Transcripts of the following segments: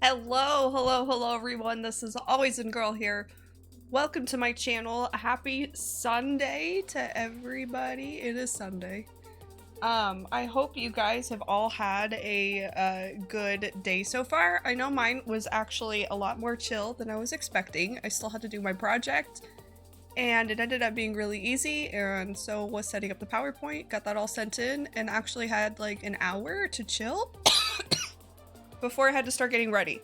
Hello everyone. This is Always in Girl here. Welcome to my channel. Happy Sunday to everybody. It is Sunday. I hope you guys have all had a good day so far. I know mine was actually a lot more chill than I was expecting. I still had to do my project and it ended up being really easy, and so was setting up the PowerPoint, got that all sent in, and actually had like an hour to chill before I had to start getting ready.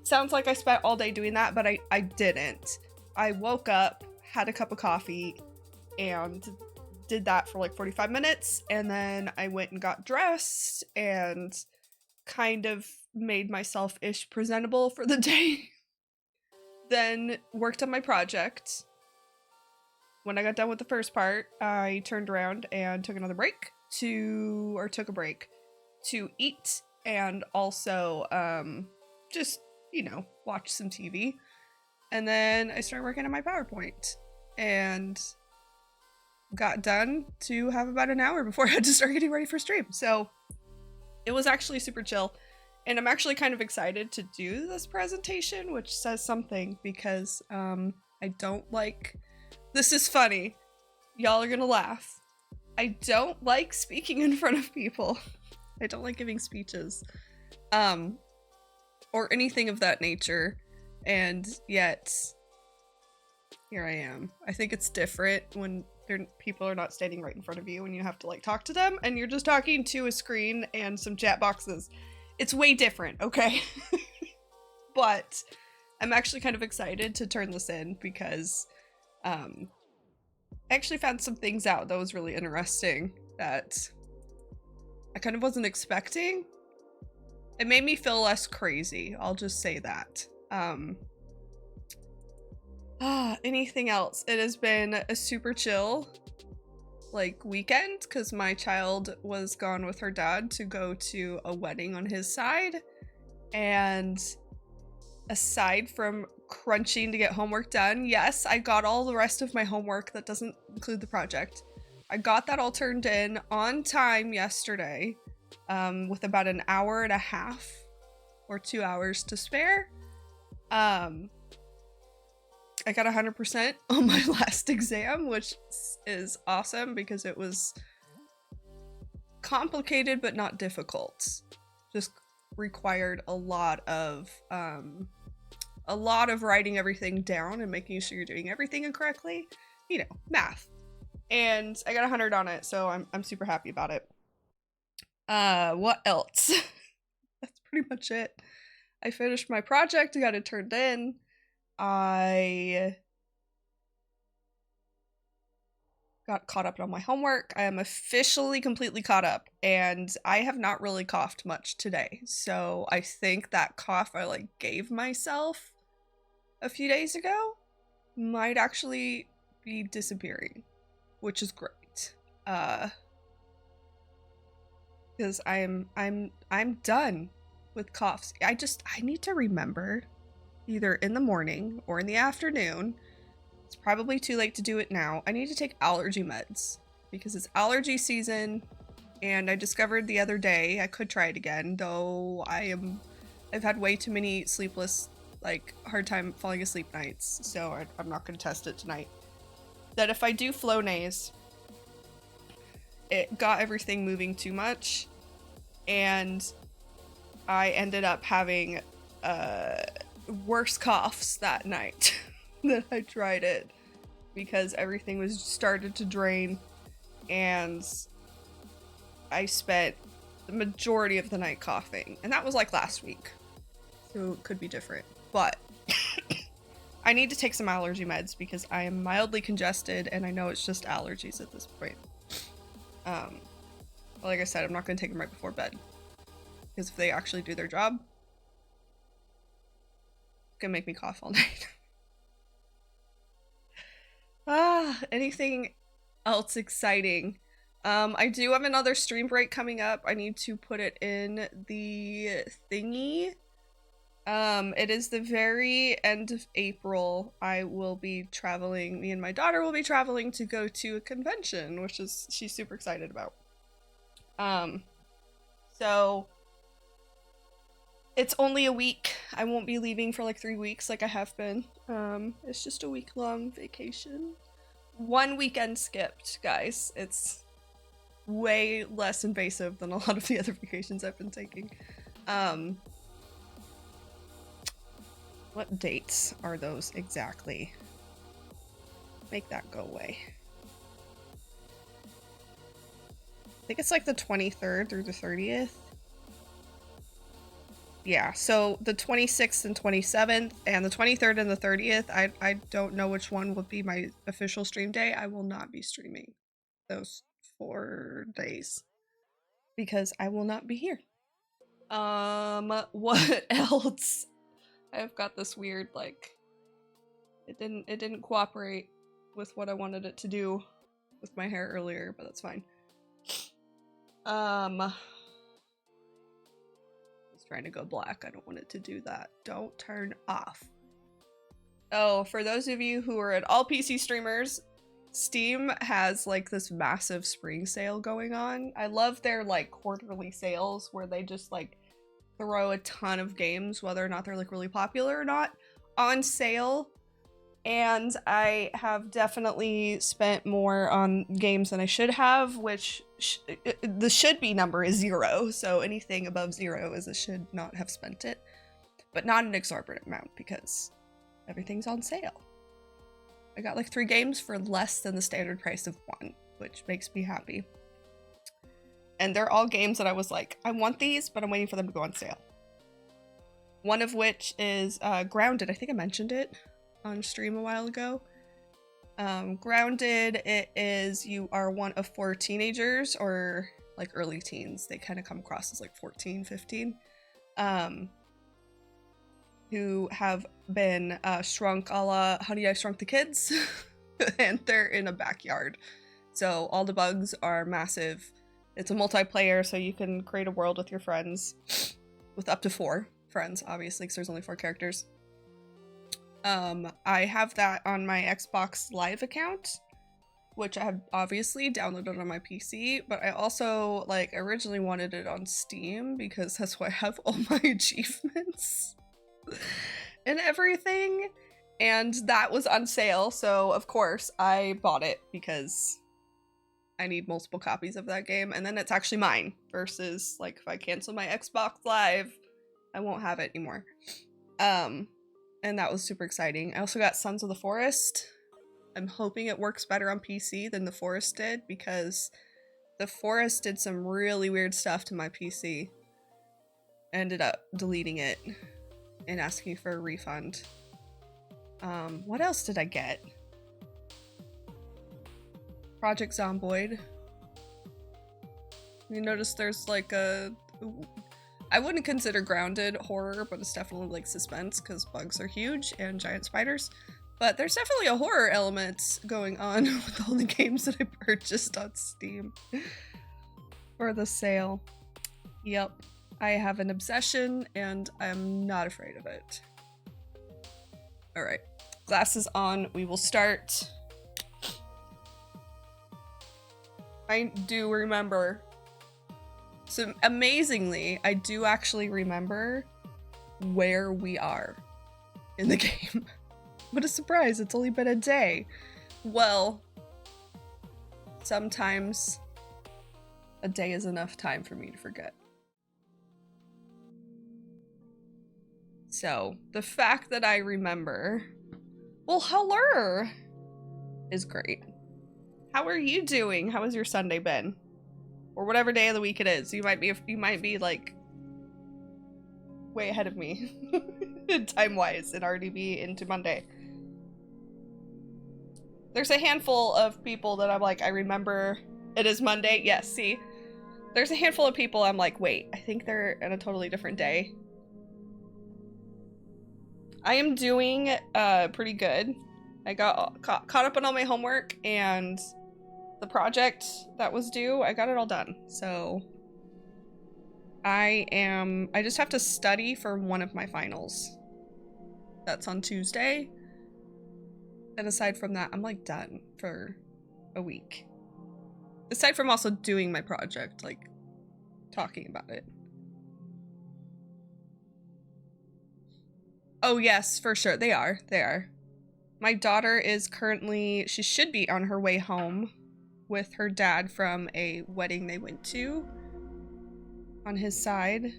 Sounds like I spent all day doing that, but I didn't. I woke up, had a cup of coffee, and did that for like 45 minutes, and then I went and got dressed and kind of made myself-ish presentable for the day. Then worked on my project. When I got done with the first part, I turned around and took a break to eat and also just, you know, watch some TV. And then I started working on my PowerPoint and got done to have about an hour before I had to start getting ready for stream. So it was actually super chill. And I'm actually kind of excited to do this presentation, which says something, because I don't like... This is funny. Y'all are gonna laugh. I don't like speaking in front of people. I don't like giving speeches. Or anything of that nature. And yet, here I am. I think it's different when people are not standing right in front of you and you have to like talk to them and you're just talking to a screen and some chat boxes. It's way different, okay? But I'm actually kind of excited to turn this in because I actually found some things out that was really interesting that I kind of wasn't expecting. It made me feel less crazy, I'll just say that. Anything else? It has been a super chill like weekend because my child was gone with her dad to go to a wedding on his side, and aside from crunching to get homework done, yes, I got all the rest of my homework that doesn't include the project. I got that all turned in on time yesterday, with about an hour and a half or 2 hours to spare. I got 100% on my last exam, which is awesome because it was complicated but not difficult. Just required a lot of writing everything down and making sure you're doing everything correctly. You know, math. And I got 100 on it, so I'm super happy about it. What else? That's pretty much it. I finished my project, I got it turned in. I got caught up on my homework. I am officially completely caught up, and I have not really coughed much today. So I think that cough I like gave myself a few days ago might actually be disappearing, which is great. Because I'm done with coughs. I need to remember, either in the morning or in the afternoon. It's probably too late to do it now. I need to take allergy meds because it's allergy season, and I discovered the other day I could try it again, though I've had way too many sleepless, like, hard time falling asleep nights, so I'm not going to test it tonight. That if I do Flonase, it got everything moving too much, and I ended up having worse coughs that night that I tried it, because everything was started to drain, and I spent the majority of the night coughing, and that was like last week, so it could be different, but I need to take some allergy meds because I am mildly congested, and I know it's just allergies at this point. Like I said, I'm not going to take them right before bed, because if they actually do their job, it's going to make me cough all night. Anything else exciting? I do have another stream break coming up. I need to put it in the thingy. It is the very end of April. I will be traveling, me and my daughter will be traveling to go to a convention, which is, she's super excited about. So it's only a week. I won't be leaving for like 3 weeks like I have been. It's just a week-long vacation. 1 weekend skipped, guys. It's way less invasive than a lot of the other vacations I've been taking. What dates are those exactly? Make that go away. I think it's like the 23rd through the 30th. Yeah, so the 26th and 27th, and the 23rd and the 30th, I don't know which one will be my official stream day. I will not be streaming those 4 days because I will not be here. What else? I've got this weird, like, it didn't cooperate with what I wanted it to do with my hair earlier, but that's fine. It's trying to go black. I don't want it to do that. Don't turn off. Oh, for those of you who are at all PC streamers, Steam has like this massive spring sale going on. I love their like quarterly sales where they just like throw a ton of games, whether or not they're like really popular or not, on sale. And I have definitely spent more on games than I should have, which the should be number is 0. So anything above 0 is a should not have spent it, but not an exorbitant amount because everything's on sale. I got like 3 games for less than the standard price of 1, which makes me happy. And they're all games that I was like, I want these, but I'm waiting for them to go on sale. One of which is Grounded. I think I mentioned it on stream a while ago. Grounded, it is, you are one of 4 teenagers, or like early teens. They kind of come across as like 14, 15. Who have been shrunk a la Honey, I Shrunk the Kids. And they're in a backyard. So all the bugs are massive. It's a multiplayer, so you can create a world with your friends. With up to 4 friends, obviously, because there's only 4 characters. I have that on my Xbox Live account, which I have obviously downloaded on my PC, but I also like originally wanted it on Steam because that's where I have all my achievements and everything. And that was on sale, so of course I bought it because I need multiple copies of that game, and then it's actually mine, versus like if I cancel my Xbox Live, I won't have it anymore. And that was super exciting. I also got Sons of the Forest. I'm hoping it works better on PC than the Forest did, because the Forest did some really weird stuff to my PC. I ended up deleting it and asking for a refund. What else did I get? Project Zomboid. You notice there's like a... I wouldn't consider grounded horror, but it's definitely like suspense because bugs are huge and giant spiders. But there's definitely a horror element going on with all the games that I purchased on Steam for the sale. Yep, I have an obsession and I'm not afraid of it. All right, glasses on, we will start. I do remember. So amazingly, I do actually remember where we are in the game. What a surprise, it's only been a day. Well, sometimes a day is enough time for me to forget. So, the fact that I remember, well, hello, is great. How are you doing? How has your Sunday been? Or whatever day of the week it is. You might be like way ahead of me time-wise and already be into Monday. There's a handful of people that I'm like, I remember it is Monday. Yes, see? There's a handful of people I'm like, wait, I think they're in a totally different day. I am doing pretty good. I got caught up on all my homework, and the project that was due, I got it all done. So I just have to study for one of my finals. That's on Tuesday. And aside from that, I'm like done for a week. Aside from also doing my project, like talking about it. Oh yes, for sure. They are. They are. My daughter is currently, she should be on her way home with her dad from a wedding they went to on his side.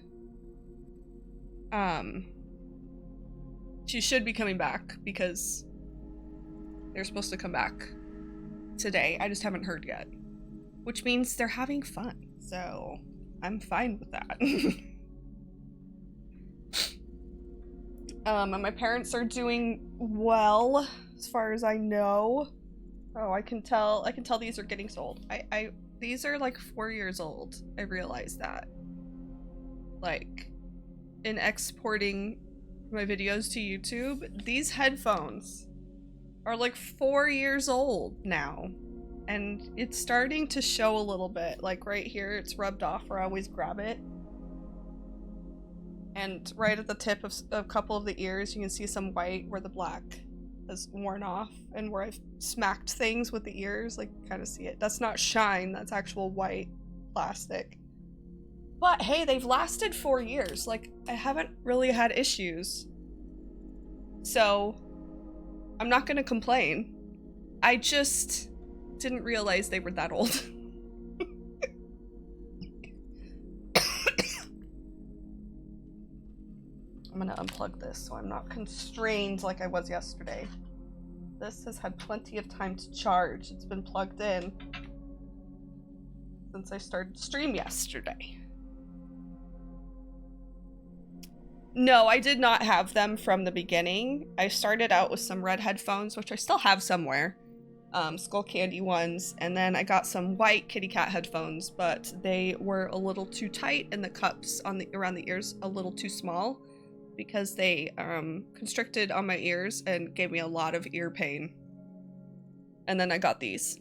She should be coming back because they're supposed to come back today. I just haven't heard yet, which means they're having fun. So I'm fine with that. And my parents are doing well, as far as I know. Oh, I can tell these are getting sold. These are like 4 years old. I realized that. Like, in exporting my videos to YouTube, these headphones are like 4 years old now. And it's starting to show a little bit. Like right here, it's rubbed off where I always grab it. And right at the tip of a couple of the ears, you can see some white where the black has worn off, and where I've smacked things with the ears, like kind of see it. That's not shine, that's actual white plastic. But hey, they've lasted 4 years. Like, I haven't really had issues. So, I'm not gonna complain. I just didn't realize they were that old. I'm gonna unplug this so I'm not constrained like I was yesterday. This has had plenty of time to charge. It's been plugged in since I started stream yesterday. No, I did not have them from the beginning. I started out with some red headphones, which I still have somewhere. Skull Candy ones, and then I got some white kitty cat headphones, but they were a little too tight and the cups on around the ears a little too small, because they constricted on my ears and gave me a lot of ear pain. And then I got these.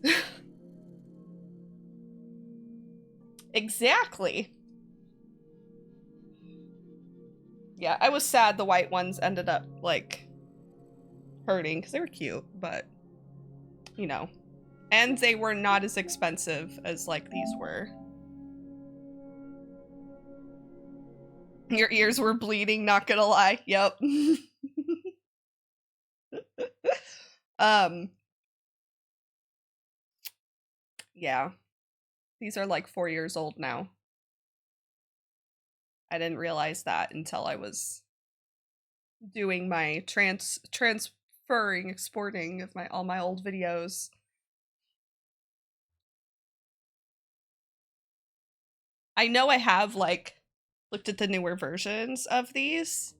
Exactly. Yeah, I was sad the white ones ended up like hurting because they were cute, but you know. And they were not as expensive as like these were. Your ears were bleeding, not gonna lie. Yep. Yeah. These are like 4 years old now. I didn't realize that until I was doing my transferring, exporting of all my old videos. I know I have like looked at the newer versions of these,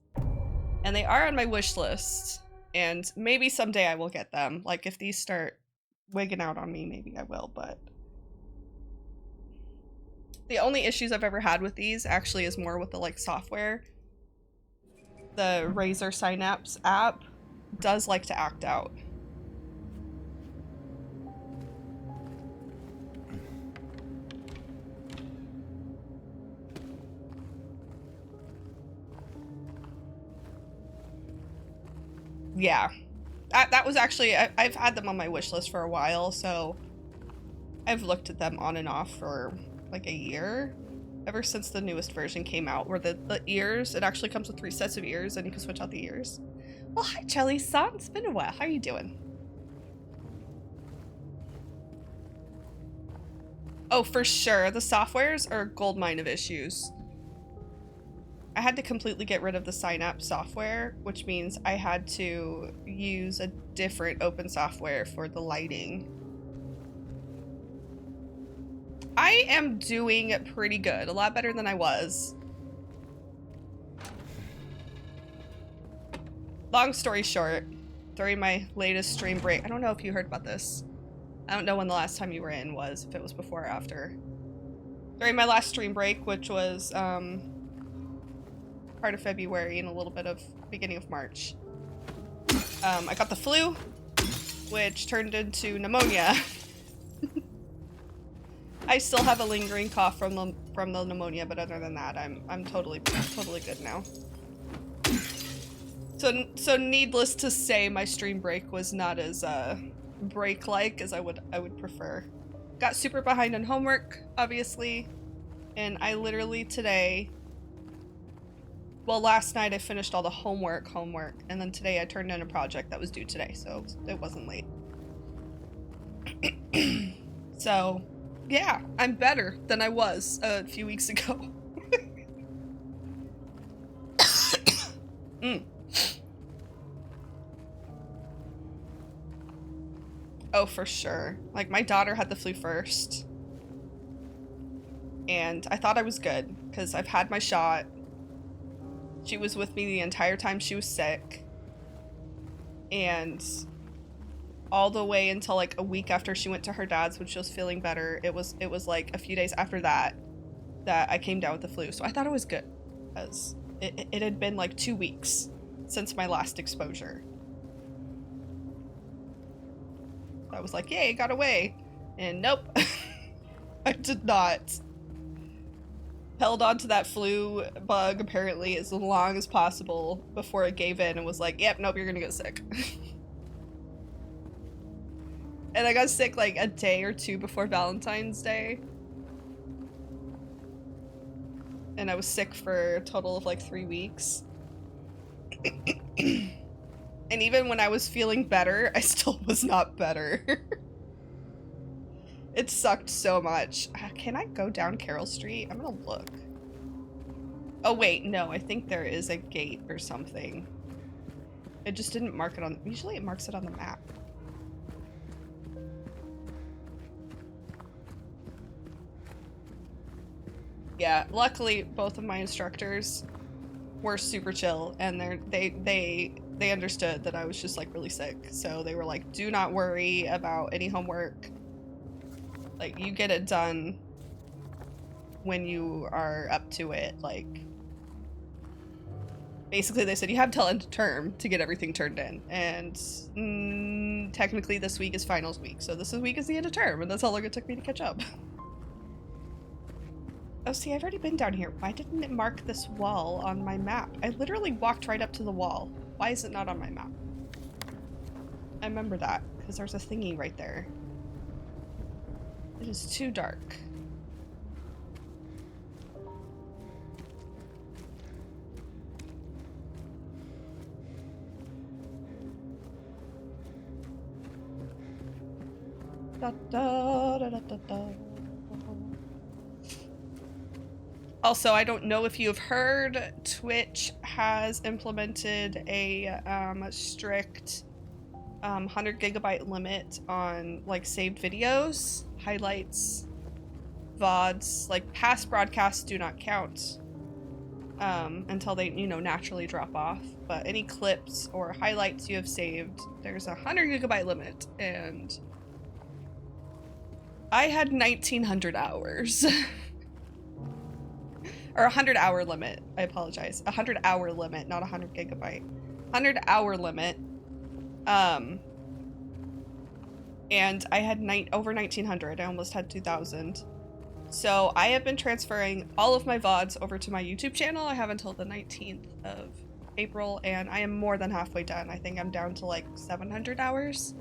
and they are on my wish list, and maybe someday I will get them. Like if these start wigging out on me, maybe I will, but the only issues I've ever had with these actually is more with the like software. The Razer Synapse app does like to act out. Yeah, that was actually, I've had them on my wish list for a while, so I've looked at them on and off for like a year, ever since the newest version came out, where the ears, it actually comes with 3 sets of ears and you can switch out the ears. Well, hi Jelly-san, it's been a while. How are you doing? Oh, for sure. The softwares are a goldmine of issues. I had to completely get rid of the Synapse software, which means I had to use a different open software for the lighting. I am doing pretty good, a lot better than I was. Long story short, during my latest stream break, I don't know if you heard about this. I don't know when the last time you were in was, if it was before or after. During my last stream break, which was part of February and a little bit of beginning of March, I got the flu, which turned into pneumonia. I still have a lingering cough from the pneumonia, but other than that, I'm totally good now. So needless to say, my stream break was not as break-like as I would prefer. Got super behind on homework, obviously, and I literally today, well, last night I finished all the homework, and then today I turned in a project that was due today, so it wasn't late. So, yeah, I'm better than I was a few weeks ago. Oh, for sure. Like, my daughter had the flu first. And I thought I was good, because I've had my shot. She was with me the entire time she was sick. And all the way until like a week after she went to her dad's when she was feeling better, it was like a few days after that I came down with the flu. So I thought it was good, because it had been like 2 weeks since my last exposure. I was like, yay, got away. And nope, I did not. Held on to that flu bug, apparently, as long as possible before it gave in and was like, yep, nope, you're gonna get sick. And I got sick like a day or two before Valentine's Day. And I was sick for a total of like 3 weeks. And even when I was feeling better, I still was not better. It sucked so much. Can I go down Carroll Street? I'm gonna look. Oh wait, no, I think there is a gate or something. It just didn't mark it on, usually it marks it on the map. Yeah, luckily both of my instructors were super chill, and they understood that I was just like really sick. So they were like, do not worry about any homework. Like, you get it done when you are up to it. Like, basically they said you have till end of term to get everything turned in. And technically this week is finals week. So this week is the end of term, and that's how long it took me to catch up. Oh, see, I've already been down here. Why didn't it mark this wall on my map? I literally walked right up to the wall. Why is it not on my map? I remember that, because there's a thingy right there. It is too dark. Da, da, da, da, da, da. Also, I don't know if you've heard, Twitch has implemented a strict 100 gigabyte limit on like saved videos, highlights, VODs. Like past broadcasts do not count until they, you know, naturally drop off. But any clips or highlights you have saved, there's a 100 gigabyte limit, and I had 1900 hours. Or 100-hour limit. I apologize. 100-hour limit, not 100 gigabyte. 100-hour limit. And I had over 1900. I almost had 2000. So I have been transferring all of my VODs over to my YouTube channel. I have until the 19th of April, and I am more than halfway done. I think I'm down to like 700 hours.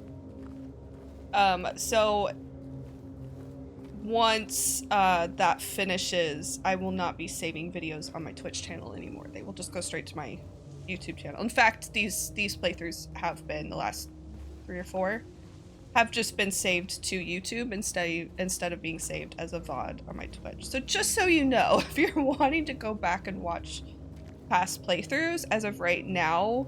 So once that finishes, I will not be saving videos on my Twitch channel anymore. They will just go straight to my YouTube channel. In fact, these playthroughs have been, the last 3 or 4, have just been saved to YouTube instead of being saved as a VOD on my Twitch. So just so you know, if you're wanting to go back and watch past playthroughs, as of right now,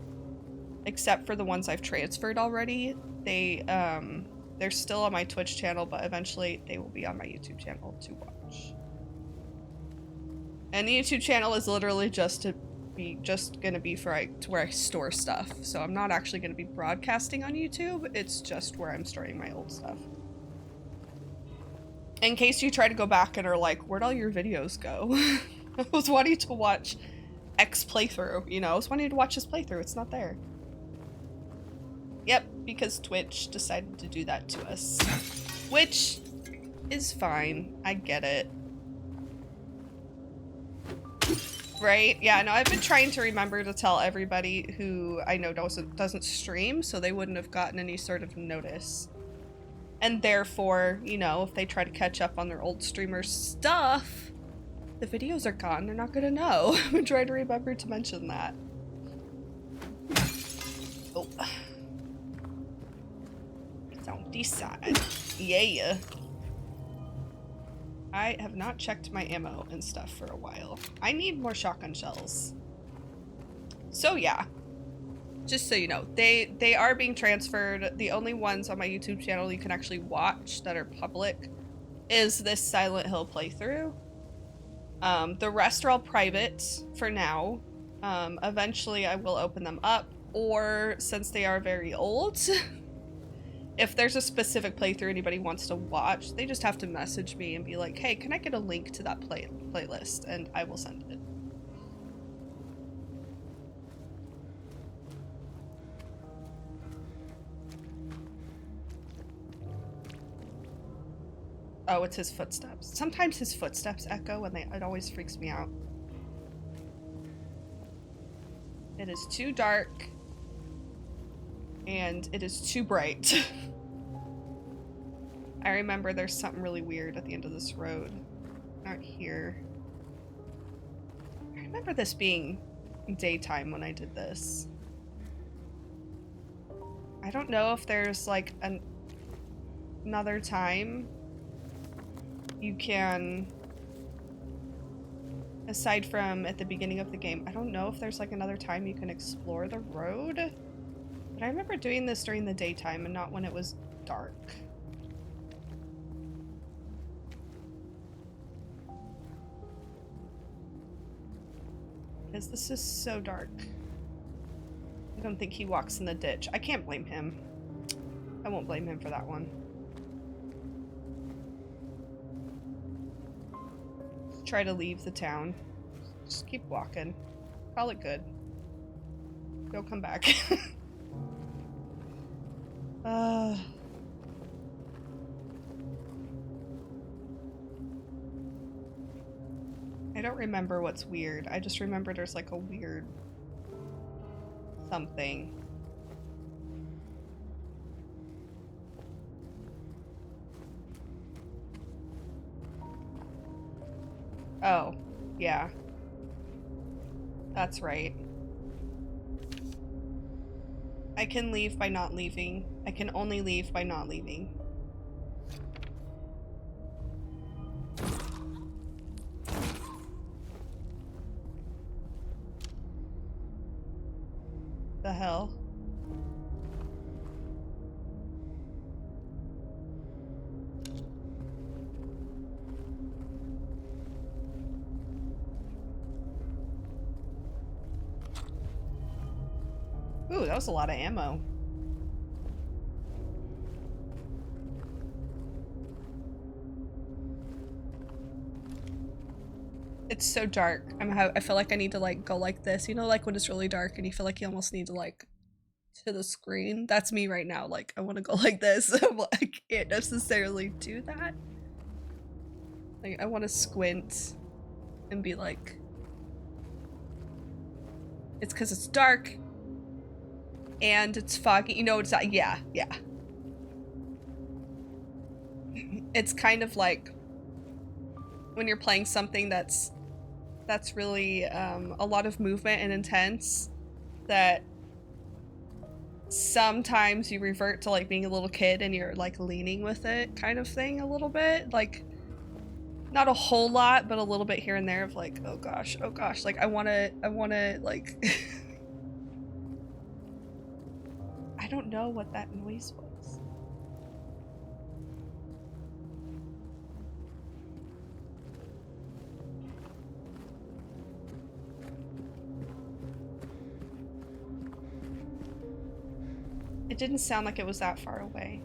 except for the ones I've transferred already, they're still on my Twitch channel, but eventually they will be on my YouTube channel to watch. And the YouTube channel is literally just gonna be for to where I store stuff. So I'm not actually gonna be broadcasting on YouTube. It's just where I'm storing my old stuff. In case you try to go back and are like, where'd all your videos go? I was wanting to watch X playthrough, you know, I was wanting to watch this playthrough. It's not there. Yep, because Twitch decided to do that to us. Which is fine. I get it. Right? Yeah, no, I've been trying to remember to tell everybody who I know doesn't stream, so they wouldn't have gotten any sort of notice. And therefore, you know, if they try to catch up on their old streamer stuff, the videos are gone. They're not gonna know. I've been trying to remember to mention that. Oh. It's on this side. Yeah. I have not checked my ammo and stuff for a while. I need more shotgun shells. So yeah, just so you know, they are being transferred. The only ones on my YouTube channel you can actually watch that are public is this Silent Hill playthrough. The rest are all private for now. Eventually I will open them up, or since they are very old, if there's a specific playthrough anybody wants to watch, they just have to message me and be like, hey, can I get a link to that playlist? And I will send it. Oh, it's his footsteps. Sometimes his footsteps echo and it always freaks me out. It is too dark. And it is too bright. I remember there's something really weird at the end of this road. Not here. I remember this being daytime when I did this. I don't know if there's like another time you can, aside from at the beginning of the game, I don't know if there's like another time you can explore the road. But I remember doing this during the daytime and not when it was dark. Because this is so dark. I don't think he walks in the ditch. I can't blame him. I won't blame him for that one. Just try to leave the town. Just keep walking. Call it good. Go come back. I don't remember what's weird. I just remember there's like a weird something. Oh, yeah. That's right. I can leave by not leaving. I can only leave by not leaving. The hell? Ooh, that was a lot of ammo. It's so dark. I feel like I need to like go like this. You know, like when it's really dark and you feel like you almost need to like to the screen. That's me right now. Like I want to go like this. I can't necessarily do that. Like I want to squint and be like, it's because it's dark and it's foggy. You know, it's not. Yeah. It's kind of like when you're playing something that's really a lot of movement and intense, that sometimes you revert to like being a little kid and you're like leaning with it kind of thing a little bit. Like not a whole lot, but a little bit here and there of like, oh gosh, like I wanna like I don't know what that noise was. It didn't sound like it was that far away.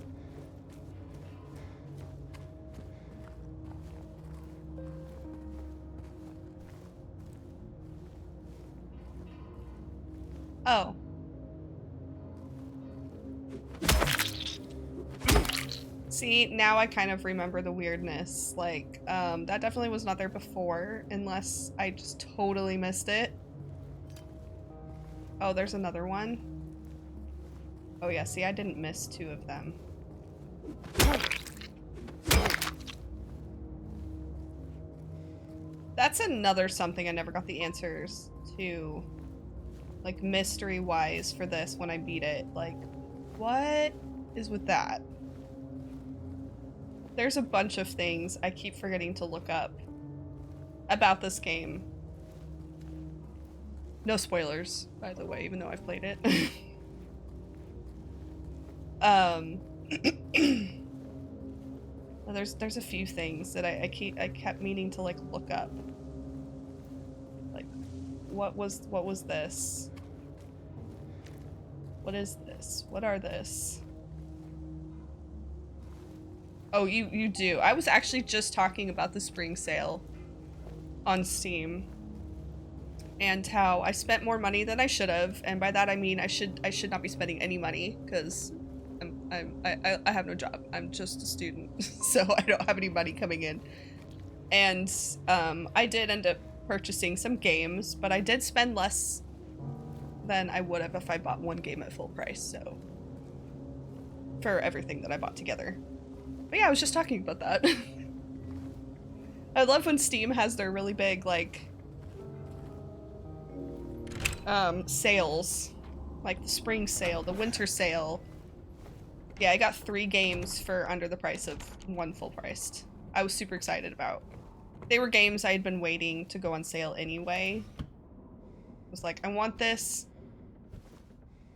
Oh. See, now I kind of remember the weirdness. Like, that definitely was not there before, unless I just totally missed it. Oh, there's another one. Oh yeah, see, I didn't miss 2 of them. That's another something I never got the answers to, like, mystery-wise for this when I beat it. Like, what is with that? There's a bunch of things I keep forgetting to look up about this game. No spoilers, by the way, even though I've played it. There's a few things that I kept meaning to like look up. Like, what was this? What is this? What are this? Oh, you do. I was actually just talking about the spring sale on Steam and how I spent more money than I should have, and by that I mean I should not be spending any money because I have no job. I'm just a student, so I don't have any money coming in. And I did end up purchasing some games, but I did spend less than I would have if I bought one game at full price, so for everything that I bought together. But yeah, I was just talking about that. I love when Steam has their really big, like, sales. Like the spring sale, the winter sale. Yeah, I got 3 games for under the price of 1 full priced. I was super excited about. They were games I had been waiting to go on sale anyway. I was like, I want this,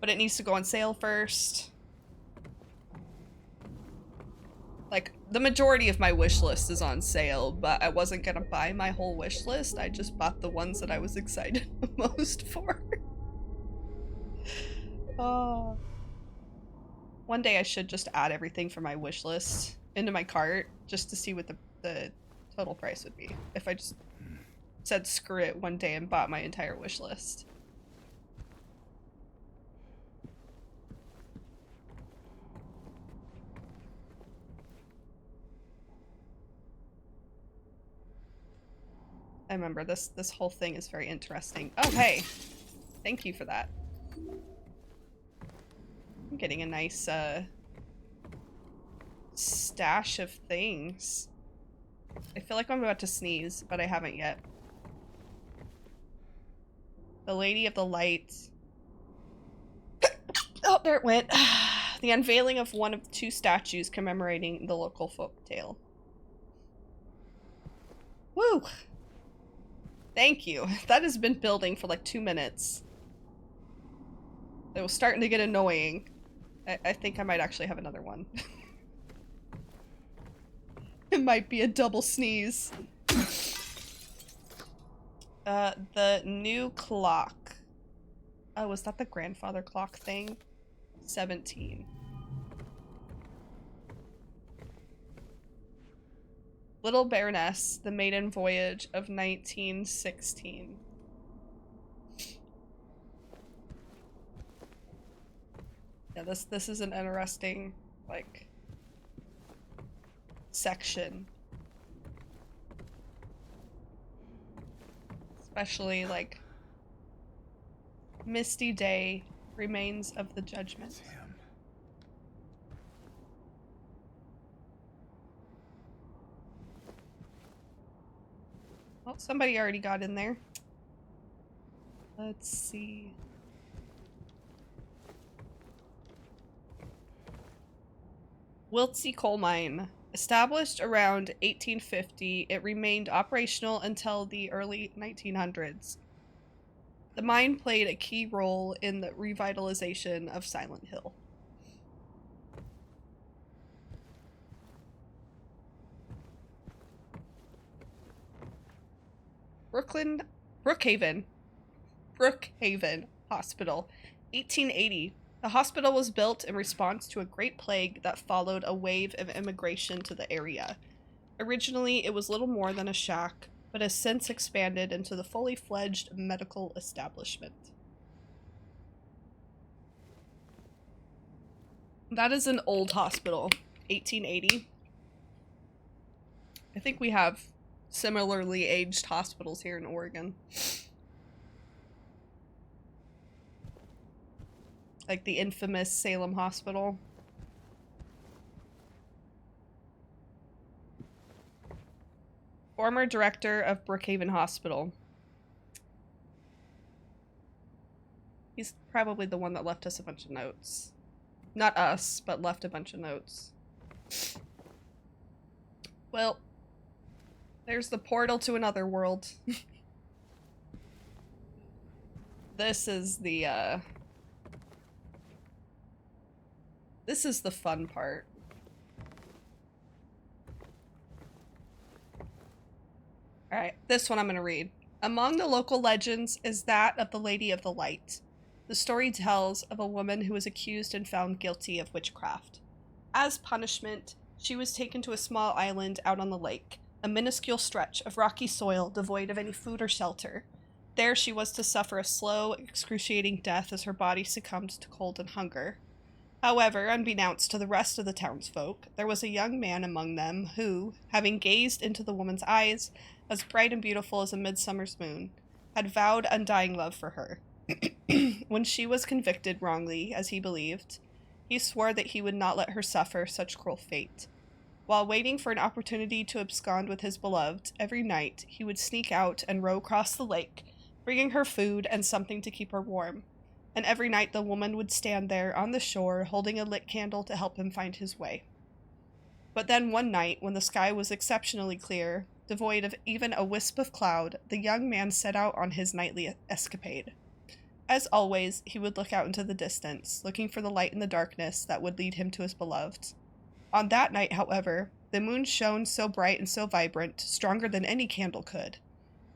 but it needs to go on sale first. Like, the majority of my wish list is on sale, but I wasn't gonna buy my whole wish list. I just bought the ones that I was excited the most for. Oh. One day I should just add everything from my wish list into my cart just to see what the total price would be if I just said screw it one day and bought my entire wish list. I remember this whole thing is very interesting. Oh, hey. Thank you for that. I'm getting a nice stash of things. I feel like I'm about to sneeze, but I haven't yet. The Lady of the Light. Oh, there it went. The unveiling of one of 2 statues commemorating the local folk tale. Woo! Thank you. That has been building for like 2 minutes. It was starting to get annoying. I think I might actually have another one. It might be a double sneeze. The new clock. Oh, was that the grandfather clock thing? 17. Little Baroness, the Maiden Voyage of 1916. Yeah, this is an interesting, like, section. Especially, like, Misty Day, Remains of the Judgment. Well, somebody already got in there. Let's see. Wiltsey Coal Mine. Established around 1850, it remained operational until the early 1900s. The mine played a key role in the revitalization of Silent Hill. Brookhaven Hospital, 1880. The hospital was built in response to a great plague that followed a wave of immigration to the area. Originally, it was little more than a shack, but has since expanded into the fully fledged medical establishment. That is an old hospital, 1880. I think we have similarly aged hospitals here in Oregon. Like the infamous Salem Hospital. Former director of Brookhaven Hospital. He's probably the one that left us a bunch of notes. Not us, but left a bunch of notes. Well, there's the portal to another world. This is the fun part. Alright, this one I'm gonna read. Among the local legends is that of the Lady of the Light. The story tells of a woman who was accused and found guilty of witchcraft. As punishment, she was taken to a small island out on the lake, a minuscule stretch of rocky soil devoid of any food or shelter. There she was to suffer a slow, excruciating death as her body succumbed to cold and hunger. However, unbeknownst to the rest of the townsfolk, there was a young man among them who, having gazed into the woman's eyes, as bright and beautiful as a midsummer's moon, had vowed undying love for her. When she was convicted wrongly, as he believed, he swore that he would not let her suffer such cruel fate. While waiting for an opportunity to abscond with his beloved, every night he would sneak out and row across the lake, bringing her food and something to keep her warm. And every night the woman would stand there on the shore, holding a lit candle to help him find his way. But then one night, when the sky was exceptionally clear, devoid of even a wisp of cloud, the young man set out on his nightly escapade. As always, he would look out into the distance, looking for the light in the darkness that would lead him to his beloved. On that night, however, the moon shone so bright and so vibrant, stronger than any candle could.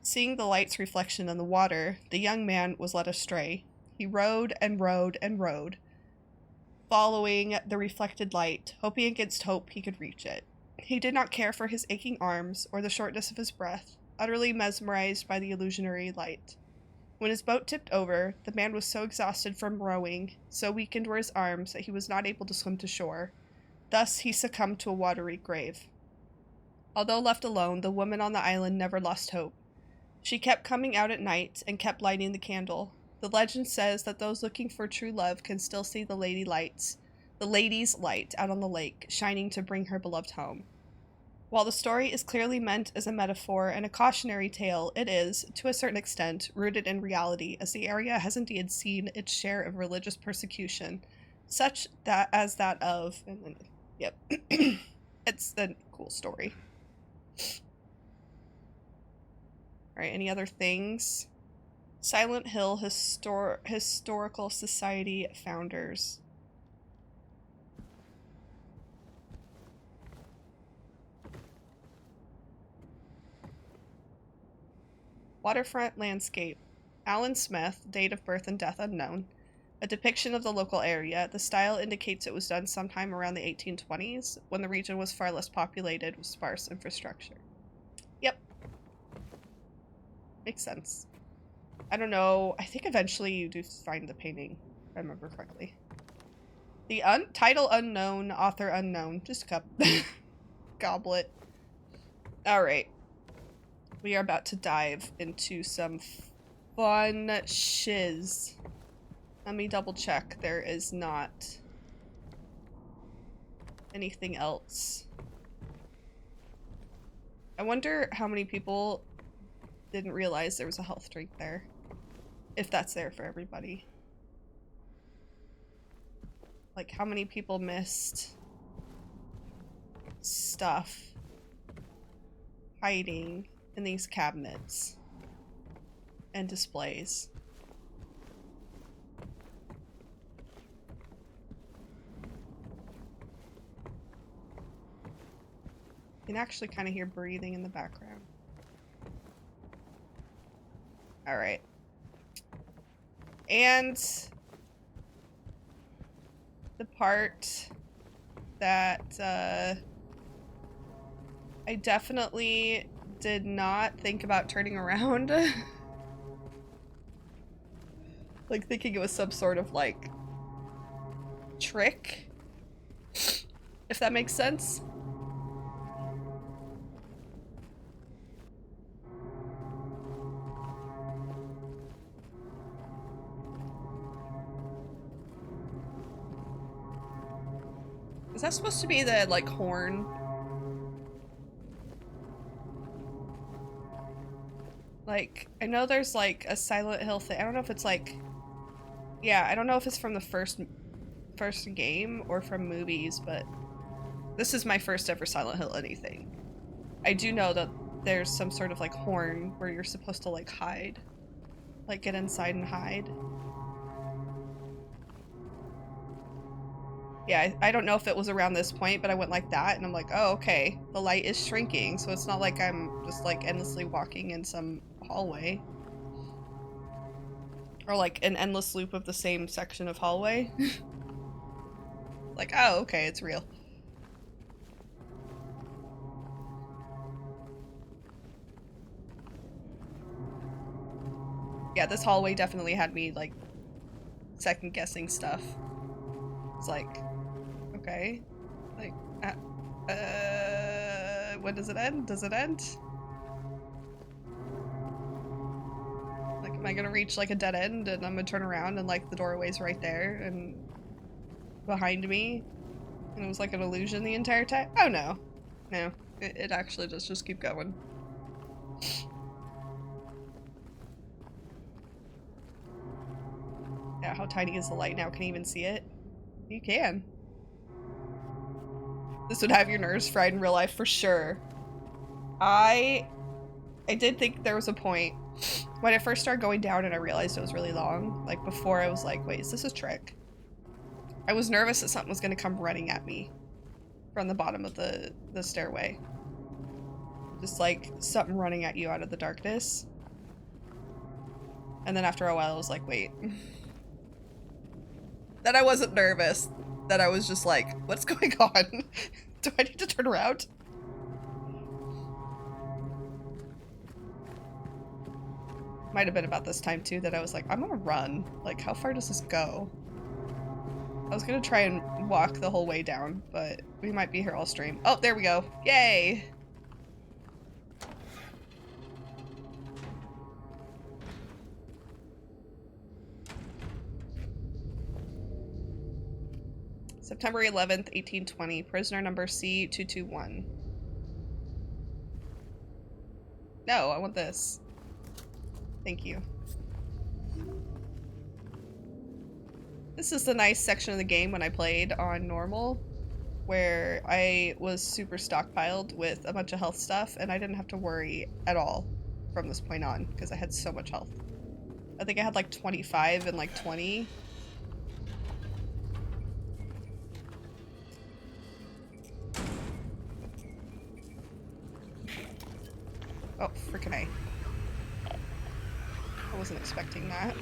Seeing the light's reflection in the water, the young man was led astray. He rowed and rowed and rowed, following the reflected light, hoping against hope he could reach it. He did not care for his aching arms or the shortness of his breath, utterly mesmerized by the illusionary light. When his boat tipped over, the man was so exhausted from rowing, so weakened were his arms, that he was not able to swim to shore. Thus he succumbed to a watery grave. Although left alone, the woman on the island never lost hope. She kept coming out at night and kept lighting the candle. The legend says that those looking for true love can still see the lady's light out on the lake, shining to bring her beloved home. While the story is clearly meant as a metaphor and a cautionary tale, it is, to a certain extent, rooted in reality, as the area has indeed seen its share of religious persecution, such that as that of, and then, yep, it's a cool story. All right, any other things? Silent Hill Historical Society founders. Waterfront landscape. Alan Smith, date of birth and death unknown. A depiction of the local area. The style indicates it was done sometime around the 1820s, when the region was far less populated with sparse infrastructure. Yep. Makes sense. I don't know. I think eventually you do find the painting, if I remember correctly. The title unknown, author unknown. Just a cup. Goblet. Alright. We are about to dive into some fun shiz. Let me double check. There is not anything else. I wonder how many people didn't realize there was a health drink there. If that's there for everybody. Like, how many people missed stuff hiding in these cabinets and displays? You can actually kind of hear breathing in the background. All right. And the part that I definitely did not think about turning around. Like, thinking it was some sort of, like, trick. If that makes sense. Is that supposed to be the, like, horn? Like, I know there's, like, a Silent Hill thing. I don't know if it's, like... Yeah, I don't know if it's from the first game or from movies, but... This is my first ever Silent Hill anything. I do know that there's some sort of, like, horn where you're supposed to, like, hide. Like, get inside and hide. Yeah, I don't know if it was around this point, but I went like that, and I'm like, oh, okay. The light is shrinking, so it's not like I'm just, like, endlessly walking in some hallway. Or, like, an endless loop of the same section of hallway. Like, oh, okay, it's real. Yeah, this hallway definitely had me, like, second-guessing stuff. It's like... Okay. Like, when does it end? Does it end? Like, am I gonna reach, like, a dead end and I'm gonna turn around and, like, the doorway's right there and behind me? And it was like an illusion the entire time? Oh, no. No. It actually does just keep going. Yeah, how tiny is the light now? Can you even see it? You can. This would have your nerves fried in real life for sure. I did think there was a point when I first started going down and I realized it was really long. Like, before I was like, wait, is this a trick? I was nervous that something was going to come running at me from the bottom of the stairway. Just like something running at you out of the darkness. And then after a while I was like, wait. Then I wasn't nervous. That I was just like, what's going on? Do I need to turn around? Might have been about this time too that I was like, I'm gonna run. Like, how far does this go? I was gonna try and walk the whole way down, but we might be here all stream. Oh, there we go. Yay! September 11th, 1820. Prisoner number C221. No, I want this. Thank you. This is the nice section of the game when I played on normal, where I was super stockpiled with a bunch of health stuff, and I didn't have to worry at all from this point on, because I had so much health. I think I had like 25 and like 20. Oh, frickin' A. I wasn't expecting that.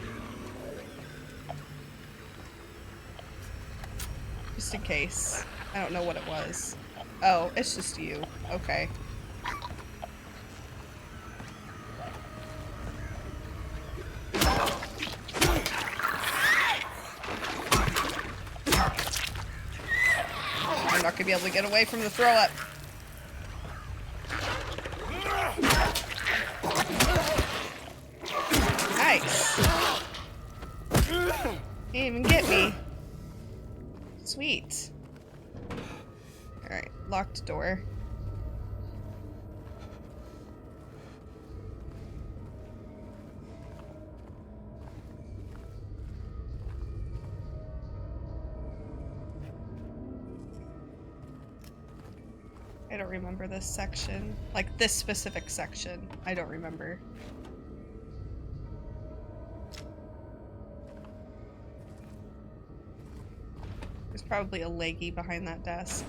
Just in case. I don't know what it was. Oh, it's just you. Okay. I'm not gonna be able to get away from the throw up. Nice. Didn't even get me. Sweet. Alright, locked door. I don't remember this section. Like, this specific section. I don't remember. There's probably a leggy behind that desk.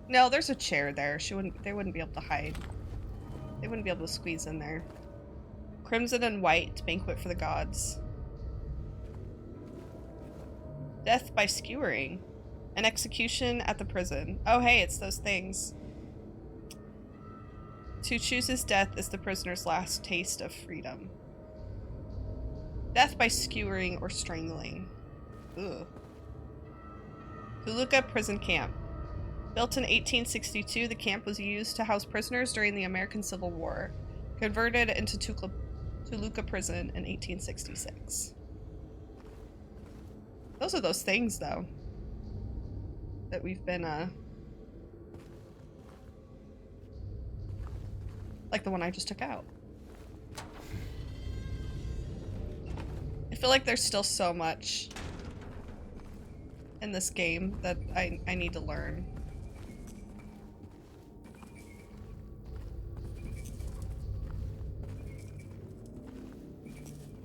No, there's a chair there. They wouldn't be able to hide. They wouldn't be able to squeeze in there. Crimson and white, banquet for the gods. Death by skewering. An execution at the prison. Oh hey, it's those things. To choose his death is the prisoner's last taste of freedom. Death by skewering or strangling. Ugh. Toluca prison camp. Built in 1862, the camp was used to house prisoners during the American Civil War. Converted into Toluca prison in 1866. Those are those things, though, that we've been, like the one I just took out. I feel like there's still so much in this game that I need to learn.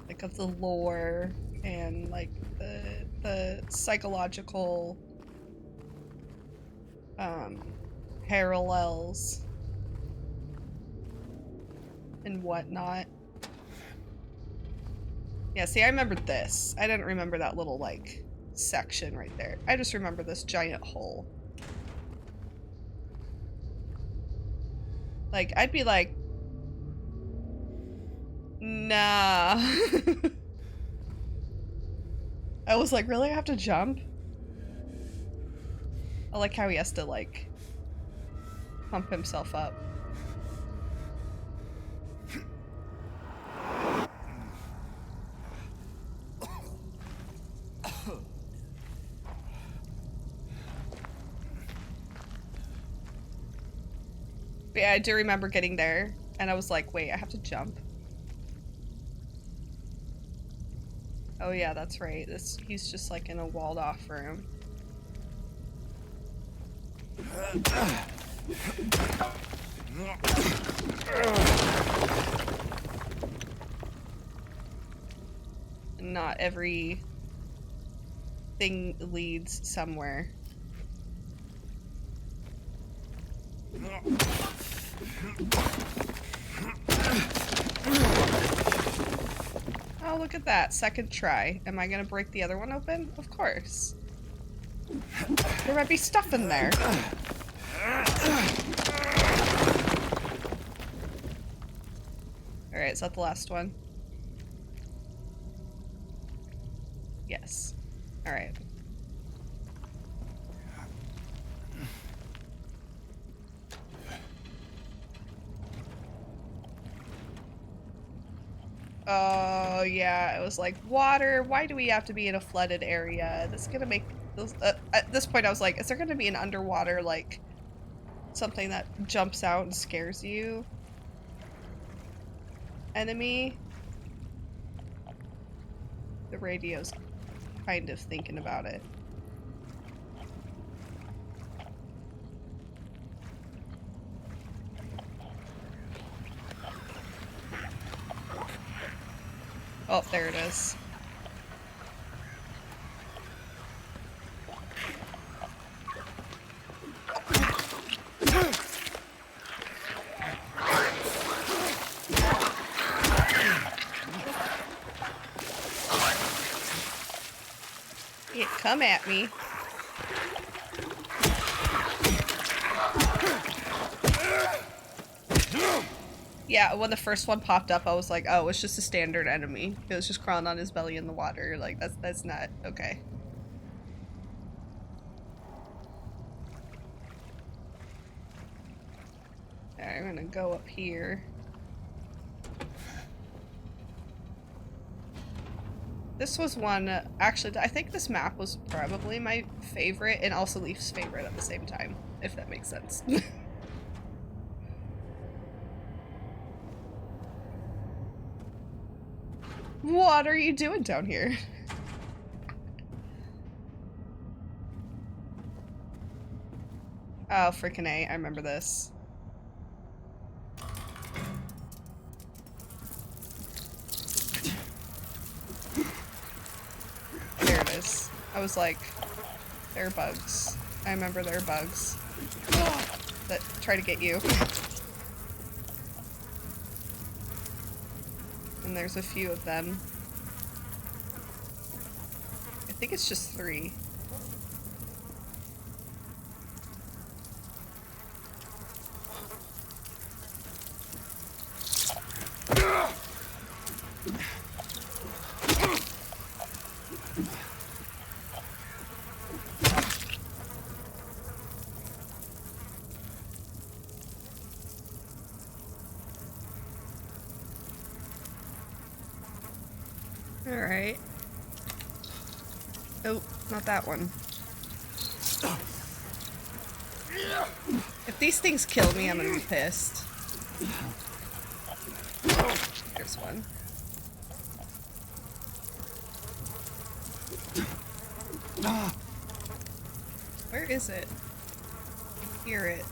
Like of the lore and like the psychological parallels and whatnot. Yeah, see, I remembered this. I didn't remember that little, like, section right there. I just remember this giant hole. Like, I'd be like, nah. I was like, really? I have to jump? I like how he has to, like, pump himself up. But yeah, I do remember getting there, and I was like, wait, I have to jump? Oh yeah, that's right. He's just like in a walled off room. Not every thing leads somewhere. Oh, look at that. Second try. Am I gonna break the other one open? Of course. There might be stuff in there. Alright, is that the last one? Yes. Alright. Oh, yeah, it was like, water, why do we have to be in a flooded area? This is gonna make those, at this point I was like, is there gonna be an underwater, like, something that jumps out and scares you. Enemy. The radio's kind of thinking about it. Oh, there it is. Yeah, come at me. Yeah, when the first one popped up, I was like, oh, it's just a standard enemy. It was just crawling on his belly in the water. Like, that's not okay. Alright, I'm gonna go up here. This was one, actually, I think this map was probably my favorite and also Leaf's favorite at the same time, if that makes sense. What are you doing down here? Oh, freaking A, I remember this. There it is. I was like, there are bugs. I remember there are bugs that try to get you. And there's a few of them. I think it's just 3. Alright. Oh, not that one. If these things kill me, I'm gonna be pissed. There's one. Where is it? I hear it.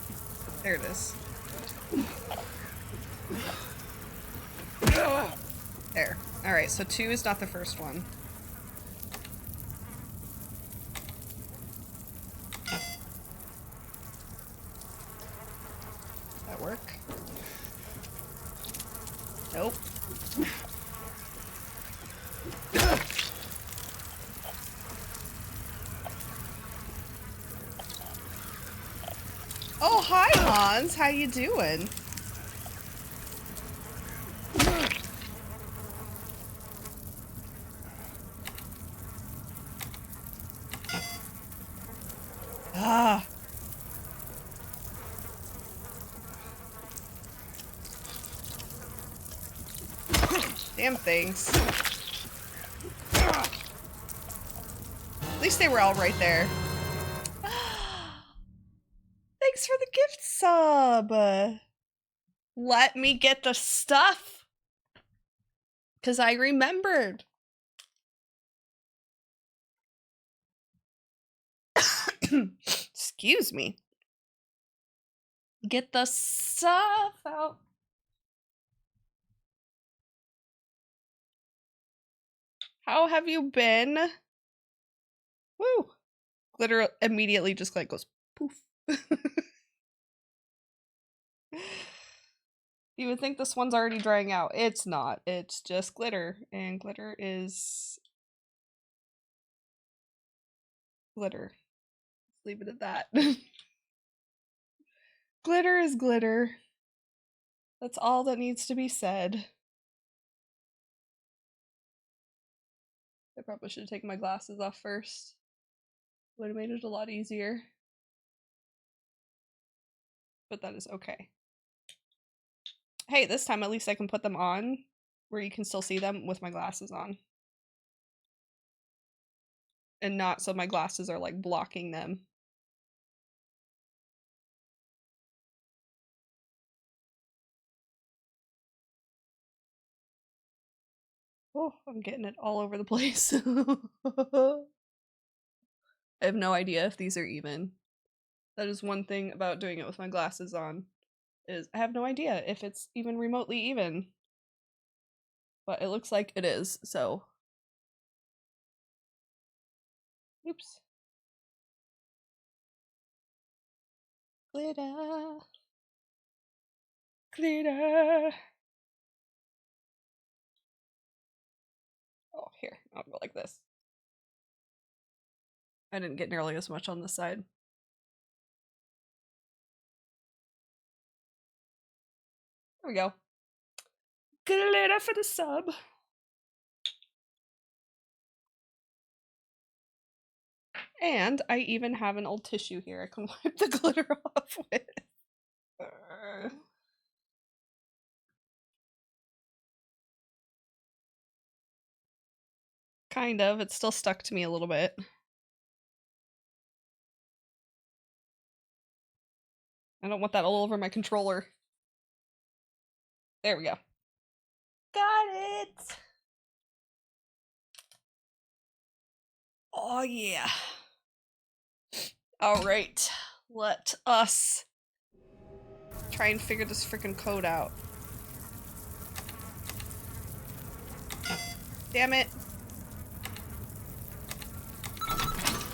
There it is. There. Alright, so 2 is not the first one. That work? Nope. Oh, hi Hans, how you doing? Ah. Damn things. At least they were all right there. Thanks for the gift sub. Let me get the stuff. Because I remembered. Excuse me. Get the stuff out. How have you been? Woo. Glitter immediately just like goes poof. You would think this one's already drying out. It's not. It's just glitter. And glitter is glitter. Let's leave it at that. Glitter is glitter. That's all that needs to be said. I probably should have taken my glasses off first. Would have made it a lot easier. But that is okay. Hey, this time at least I can put them on where you can still see them with my glasses on. And not so my glasses are like blocking them. Oh, I'm getting it all over the place. I have no idea if these are even. That is one thing about doing it with my glasses on, is I have no idea if it's even remotely even. But it looks like it is, so. Oops. Glitter. Glitter. Oh, here. I'll go like this. I didn't get nearly as much on this side. There we go. Glitter for the sub. And I even have an old tissue here I can wipe the glitter off with. Kind of. It's still stuck to me a little bit. I don't want that all over my controller. There we go. Got it! Oh yeah. Alright. Let us try and figure this freaking code out. Damn it.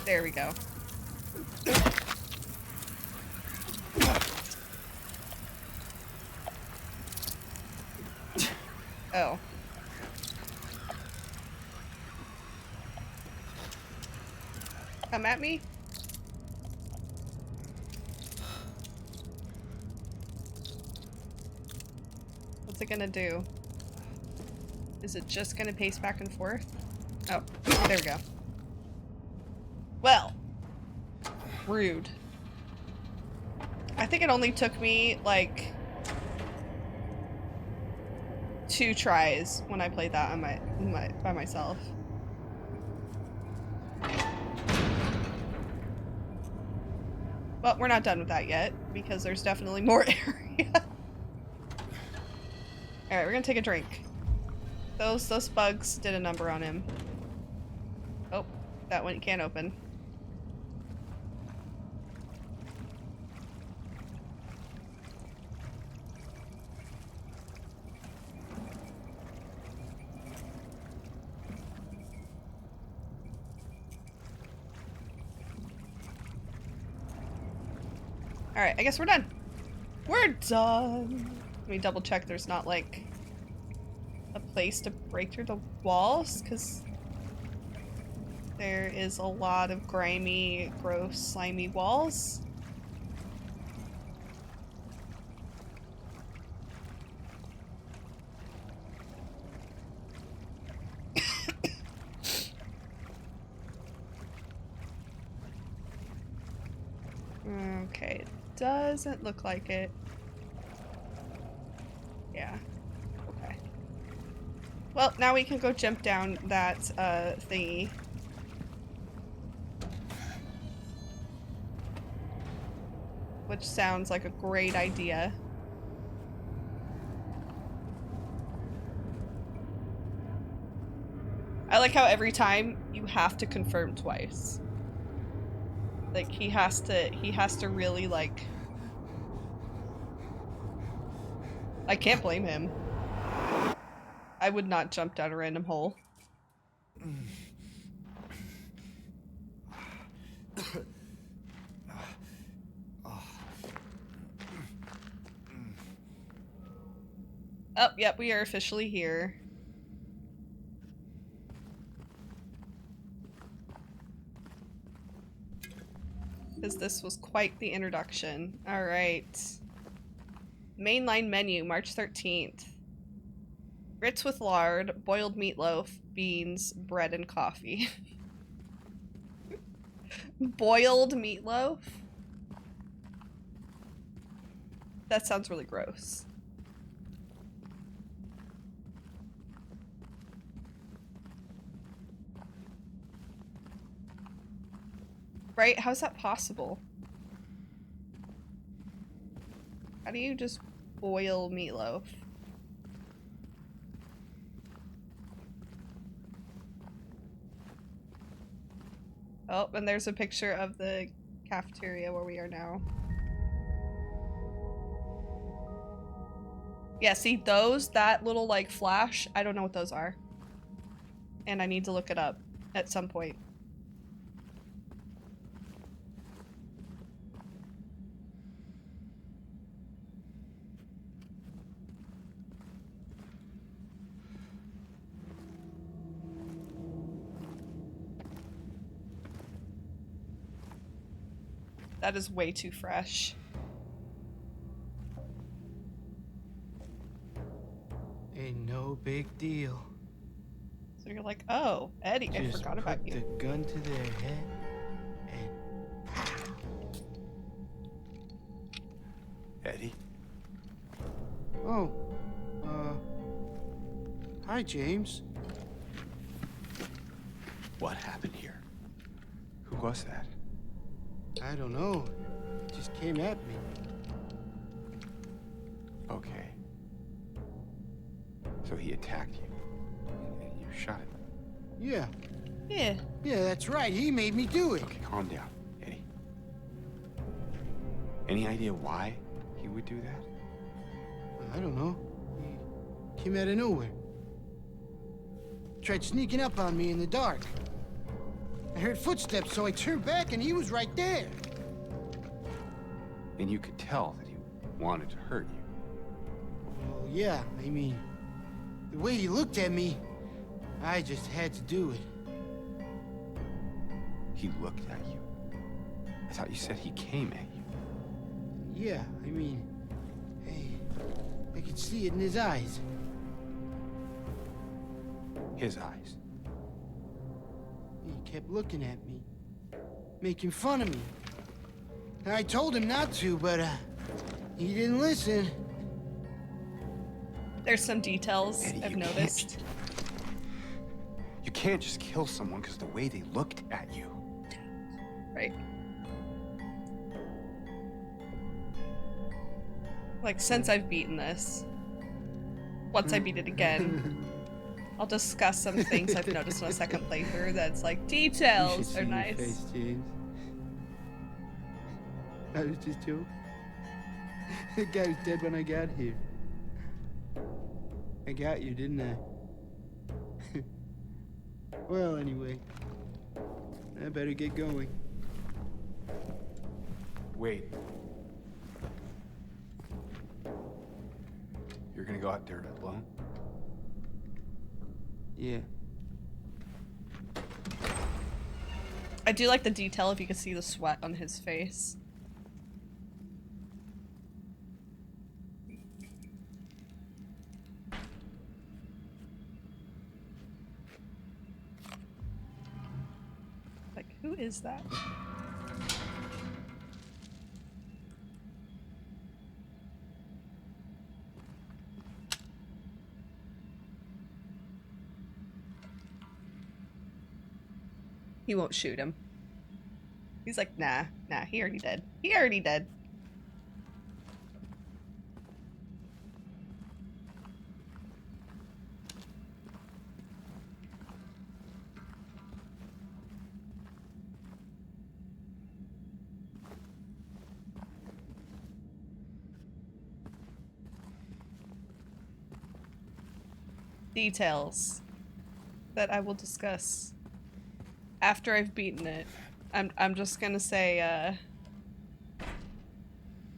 There we go. Oh. Come at me? What's it gonna do? Is it just gonna pace back and forth? Oh, there we go. Well. Rude. I think it only took me, like, 2 tries when I played that on by myself. But we're not done with that yet, because there's definitely more area. Alright, we're gonna take a drink. Those bugs did a number on him. Oh, that one can't open. Alright, I guess we're done. We're done. Let me double check there's not, like, a place to break through the walls, because there is a lot of grimy, gross, slimy walls. Okay, it doesn't look like it. Yeah. Okay. Well, now we can go jump down that thingy. Which sounds like a great idea. I like how every time you have to confirm twice. Like he has to really, like, I can't blame him. I would not jump down a random hole. Oh, yep, we are officially here. Because this was quite the introduction. Alright. Mainline menu, March 13th. Grits with lard, boiled meatloaf, beans, bread, and coffee. Boiled meatloaf? That sounds really gross. Right? How's that possible? How do you just boil meatloaf? Oh, and there's a picture of the cafeteria where we are now. Yeah, see those? That little, like, flash? I don't know what those are. And I need to look it up at some point. That is way too fresh. Ain't no big deal. So you're like, oh, Eddie, I forgot about you. Just put the gun to their head and... Eddie? Oh, hi, James. What happened here? Who was that? I don't know. It just came at me. Okay. So he attacked you, and you shot him. Yeah. Yeah. Yeah, that's right. He made me do it. Okay, calm down, Eddie. Any idea why he would do that? I don't know. He came out of nowhere. Tried sneaking up on me in the dark. I heard footsteps, so I turned back and he was right there. And you could tell that he wanted to hurt you. Well, yeah, I mean, the way he looked at me, I just had to do it. He looked at you. I thought you said he came at you. Yeah, I mean, hey, I could see it in his eyes. His eyes. He kept looking at me, making fun of me. I told him not to, but he didn't listen. There's some details Eddie, I've you noticed. You can't just kill someone because the way they looked at you. Right. Like, since I've beaten this, once I beat it again, I'll discuss some things I've noticed in a second playthrough that's like, details are nice. Your face, James. I was just joking. The guy was dead when I got here. I got you, didn't I? Well, anyway, I better get going. Wait. You're gonna go out there alone? Yeah. I do like the detail if you can see the sweat on his face. Like, who is that? He won't shoot him. He's like, nah, he already did. He already did. Details that I will discuss after I've beaten it. I'm just gonna say,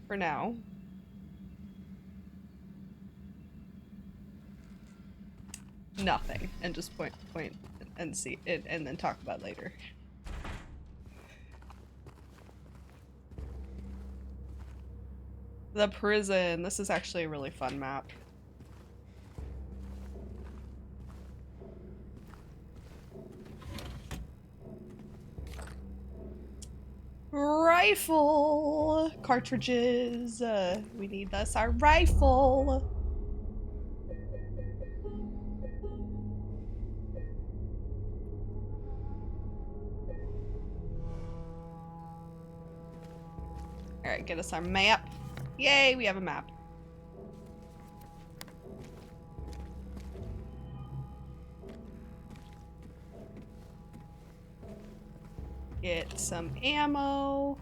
for now, nothing, and just point and see it, and then talk about it later. The prison. This is actually a really fun map. Rifle cartridges. We need this. Our rifle. All right, get us our map. Yay, we have a map. get some ammo.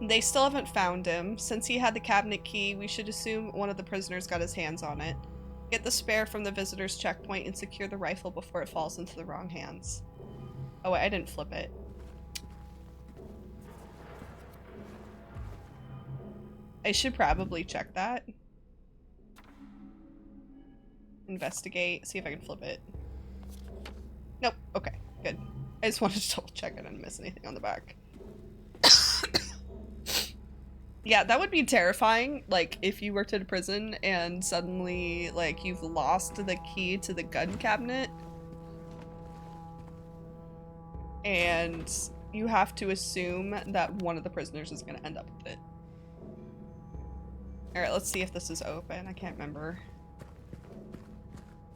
They still haven't found him. Since he had the cabinet key, we should assume one of the prisoners got his hands on it. Get the spare from the visitor's checkpoint and secure the rifle before it falls into the wrong hands. Oh wait, I didn't flip it. I should probably check that. Investigate, see if I can flip it. Nope, okay, good. I just wanted to double check I didn't miss anything on the back. Yeah, that would be terrifying, like, if you worked at a prison and suddenly, like, you've lost the key to the gun cabinet. And you have to assume that one of the prisoners is gonna end up with it. Alright, let's see if this is open. I can't remember.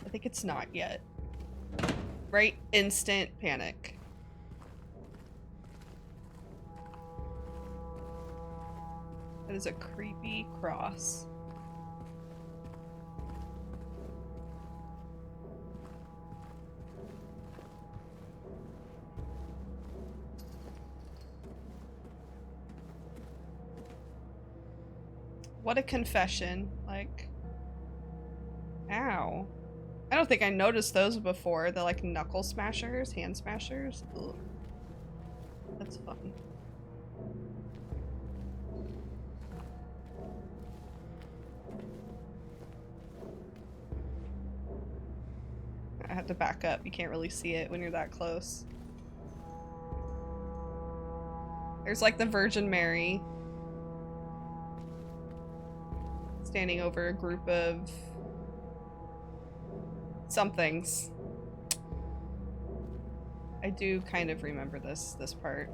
I think it's not yet. Right? Instant panic. That is a creepy cross. What a confession. Like, ow. I don't think I noticed those before. The like knuckle smashers, hand smashers. Ugh. That's fun. I had to back up. You can't really see it when you're that close. There's like the Virgin Mary standing over a group of somethings. I do kind of remember this part.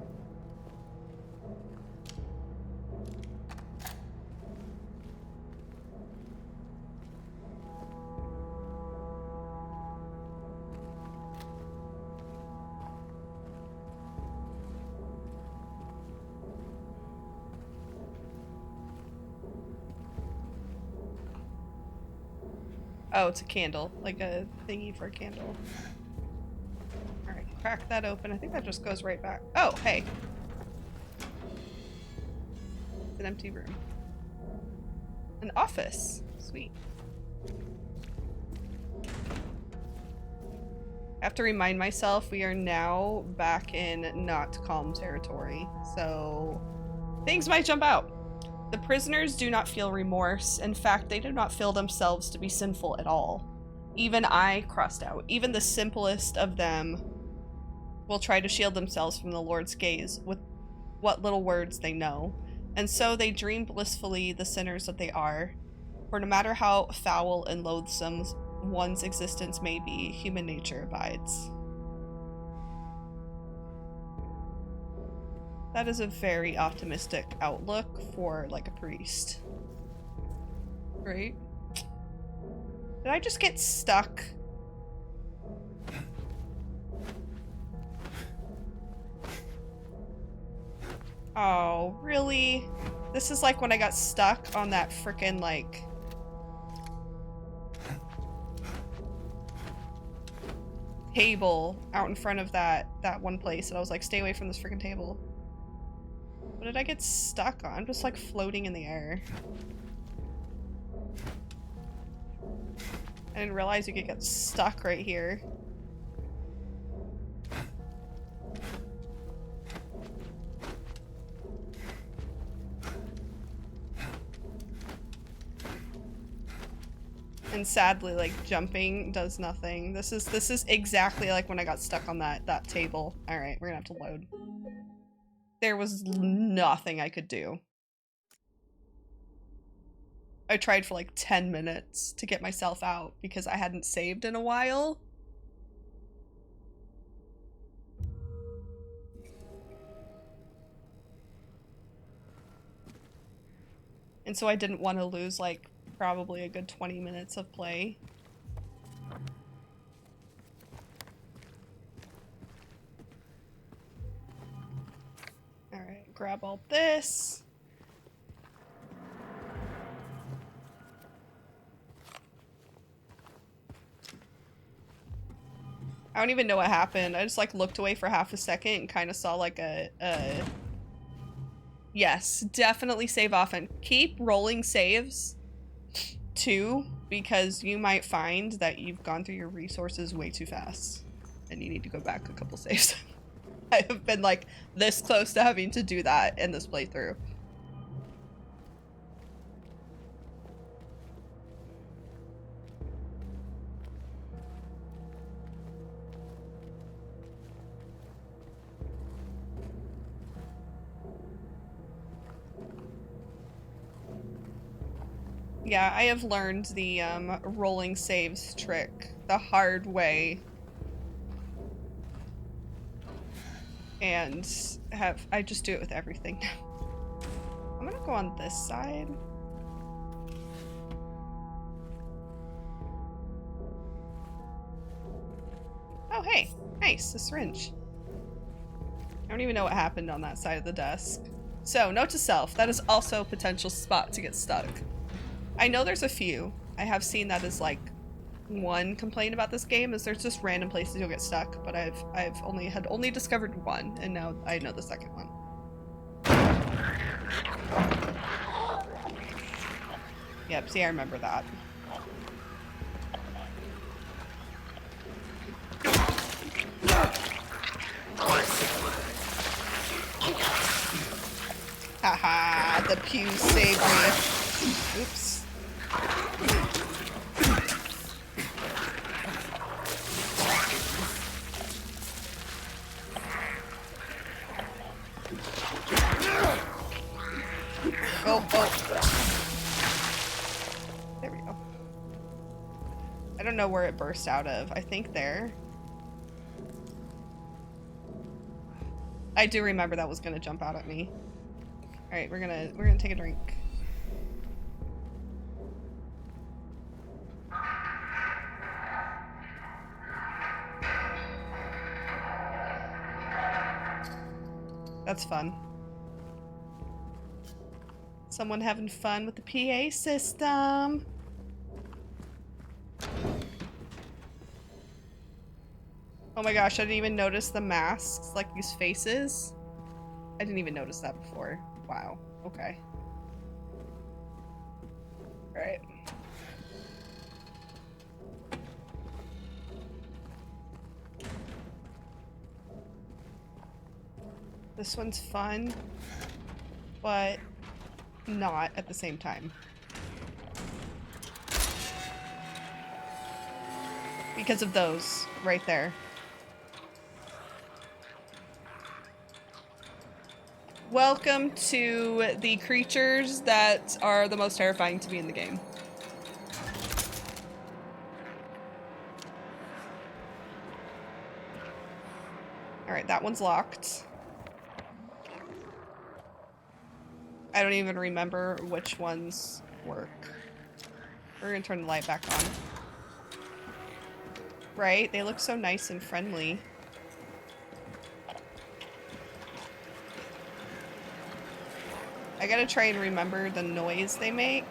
Oh, it's a candle, like a thingy for a candle. Alright, crack that open. I think that just goes right back. Oh, hey. It's an empty room. An office. Sweet. I have to remind myself we are now back in not calm territory, so things might jump out. The prisoners do not feel remorse. In fact, they do not feel themselves to be sinful at all. Even I crossed out. Even the simplest of them will try to shield themselves from the Lord's gaze with what little words they know. And so they dream blissfully the sinners that they are. For no matter how foul and loathsome one's existence may be, human nature abides. That is a very optimistic outlook for, like, a priest. Right? Did I just get stuck? Oh, really? This is like when I got stuck on that frickin', like... table out in front of that one place, and I was like, stay away from this frickin' table. What did I get stuck on? I'm just like floating in the air. I didn't realize you could get stuck right here. And sadly, like, jumping does nothing. This is exactly like when I got stuck on that table. Alright, we're gonna have to load. There was nothing I could do. I tried for like 10 minutes to get myself out because I hadn't saved in a while. And so I didn't want to lose like probably a good 20 minutes of play. Alright, grab all this. I don't even know what happened. I just like looked away for half a second and kind of saw like a... Yes, definitely save often. Keep rolling saves too, because you might find that you've gone through your resources way too fast and you need to go back a couple saves. I have been like this close to having to do that in this playthrough. Yeah, I have learned the rolling saves trick the hard way. And I just do it with everything now. I'm gonna go on this side. Oh, hey, nice, a syringe. I don't even know what happened on that side of the desk. So, note to self, that is also a potential spot to get stuck. I know there's a few. I have seen that as like one complaint about this game is there's just random places you'll get stuck, but I've only discovered one, and now I know the second one. Yep, see, I remember that. Haha, the pew saved me. Oops. Oh. There we go. I don't know where it burst out of. I think there. I do remember that was gonna jump out at me. Alright, we're gonna take a drink. That's fun. Someone having fun with the PA system. Oh my gosh, I didn't even notice the masks, like these faces. I didn't even notice that before. Wow, okay. Alright. This one's fun, but not at the same time. Because of those right there. Welcome to the creatures that are the most terrifying to me in the game. Alright, that one's locked. I don't even remember which ones work. We're gonna turn the light back on. Right? They look so nice and friendly. I gotta try and remember the noise they make.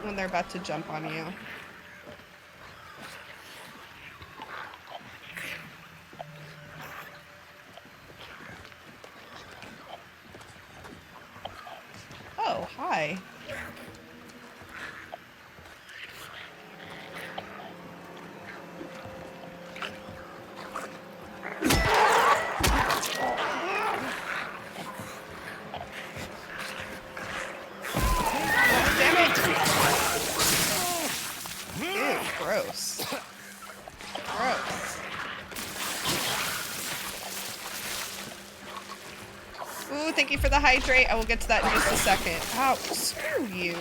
When they're about to jump on you. Oh, hi. Damn it! Ew, gross. Gross. Ooh, thank you for the hydrate. I will get to that in just a second. Ow, screw you.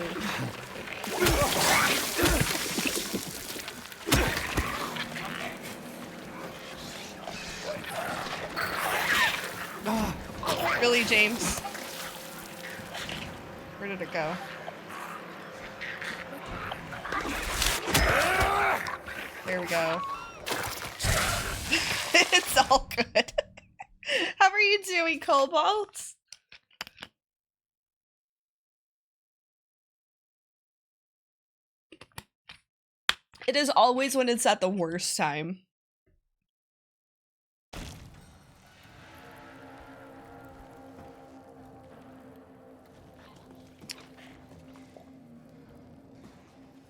Really, James? Where did it go? There we go. It's all good. How are you doing, Cobalt? It is always when it's at the worst time.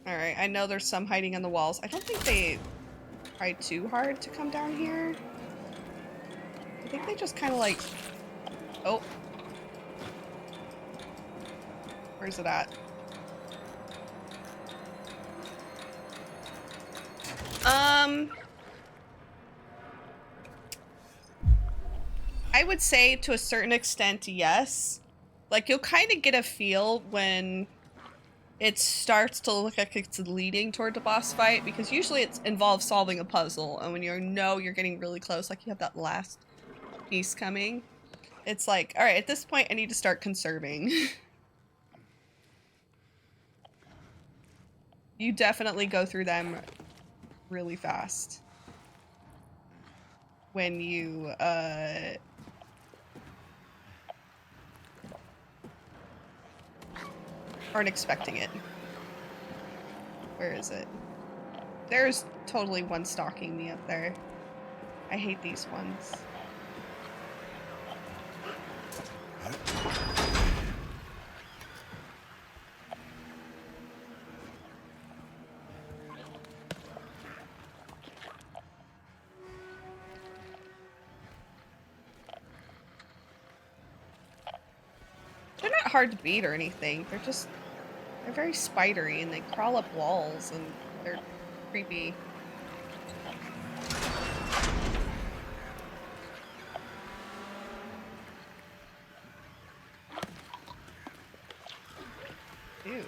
Alright, I know there's some hiding on the walls. I don't think they try too hard to come down here. I think they just kind of like... Oh. Where's it at? I would say to a certain extent, yes. Like, you'll kind of get a feel when it starts to look like it's leading toward the boss fight, because usually it involves solving a puzzle, and when you know you're getting really close, like you have that last piece coming, it's like, all right, at this point I need to start conserving. You definitely go through them really fast when you aren't expecting it. Where is it? There's totally one stalking me up there. I hate these ones. They're not hard to beat or anything. They're very spidery and they crawl up walls and they're creepy. Ew.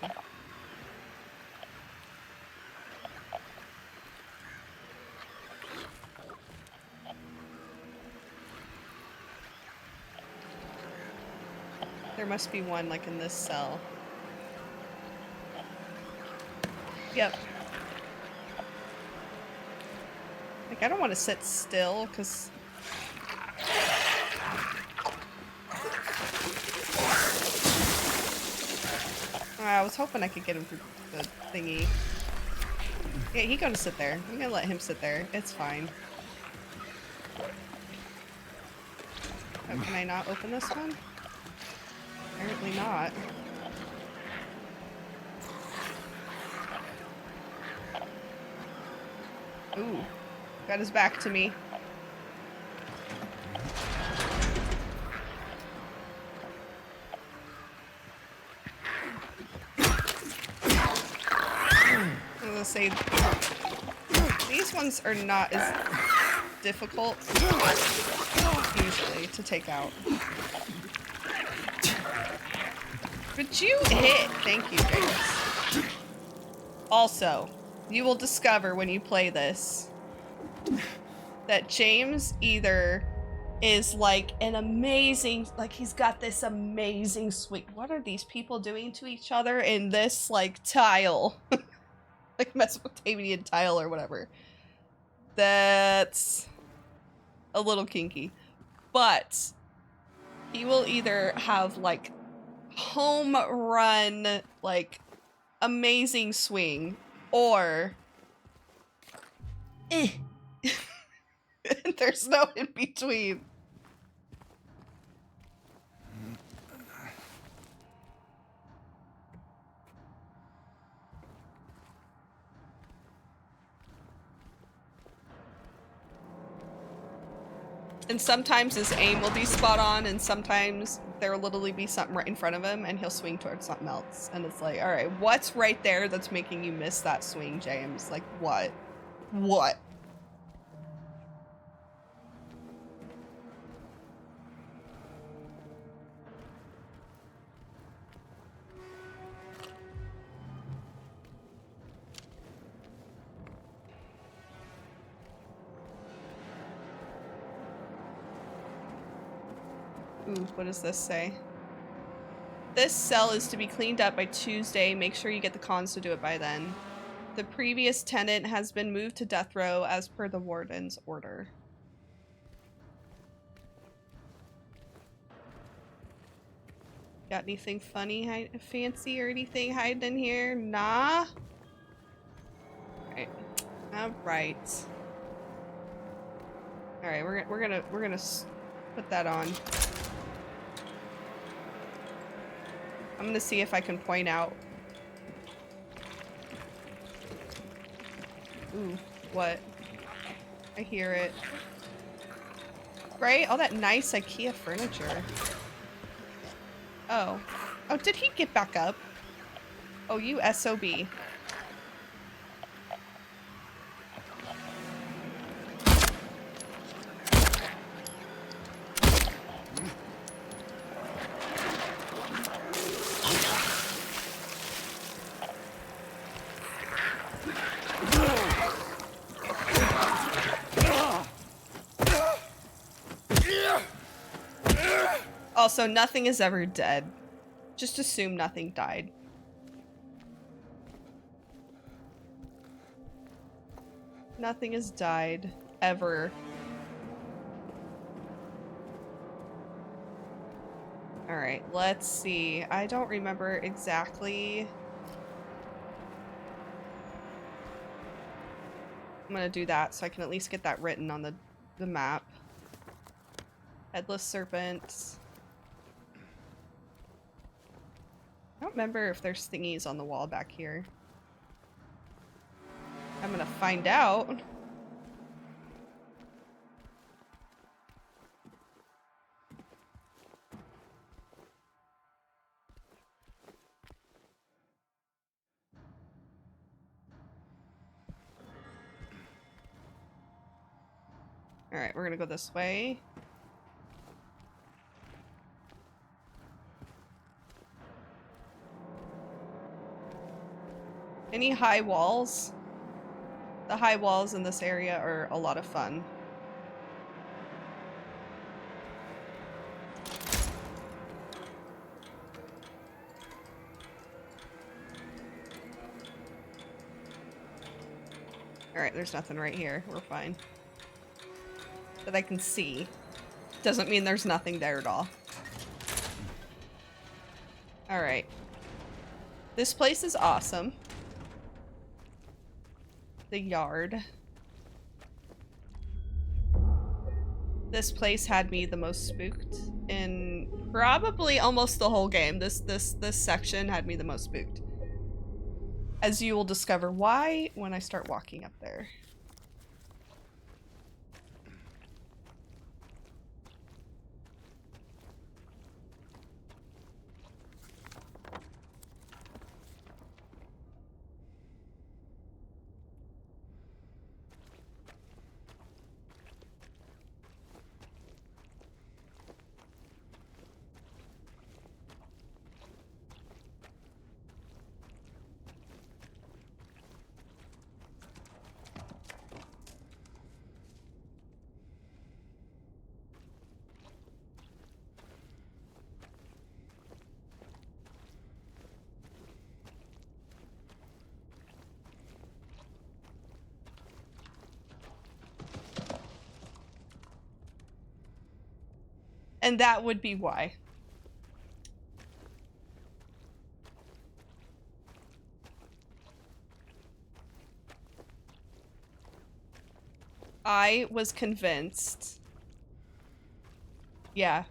There must be one like in this cell. Yep. Like, I don't want to sit still because I was hoping I could get him through the thingy. Yeah, he's gonna sit there. I'm gonna let him sit there. It's fine. Oh, can I not open this one? Apparently not. Ooh. Got his back to me. I'm gonna say these ones are not as difficult usually to take out. But you hit. Thank you, James. Also, you will discover when you play this that James either is like an amazing, like he's got this amazing swing. What are these people doing to each other in this like tile? Like Mesopotamian tile or whatever. That's a little kinky. But he will either have like home run, like amazing swing, or there's no in between. And sometimes his aim will be spot on, and sometimes there will literally be something right in front of him, and he'll swing towards something else. And it's like, all right, what's right there that's making you miss that swing, James? Like, what? What? Ooh, what does this say? This cell is to be cleaned up by Tuesday. Make sure you get the cons to do it by then. The previous tenant has been moved to death row as per the warden's order. Got anything funny, fancy, or anything hiding in here? Nah? Alright. All right. All right, we're gonna put that on. I'm gonna see if I can point out. Ooh, what? I hear it. Right? All that nice IKEA furniture. Oh. Oh, did he get back up? Oh, you SOB. Also, nothing is ever dead. Just assume nothing died. Nothing has died. Ever. Alright, let's see. I don't remember exactly. I'm gonna do that so I can at least get that written on the map. Headless serpent. I don't remember if there's thingies on the wall back here. I'm gonna find out. Alright, we're gonna go this way. Any high walls? The high walls in this area are a lot of fun. Alright, there's nothing right here. We're fine. That I can see. Doesn't mean there's nothing there at all. Alright. This place is awesome. The yard. This place had me the most spooked in probably almost the whole game. This section had me the most spooked. As you will discover why when I start walking up there. And that would be why. I was convinced. Yeah.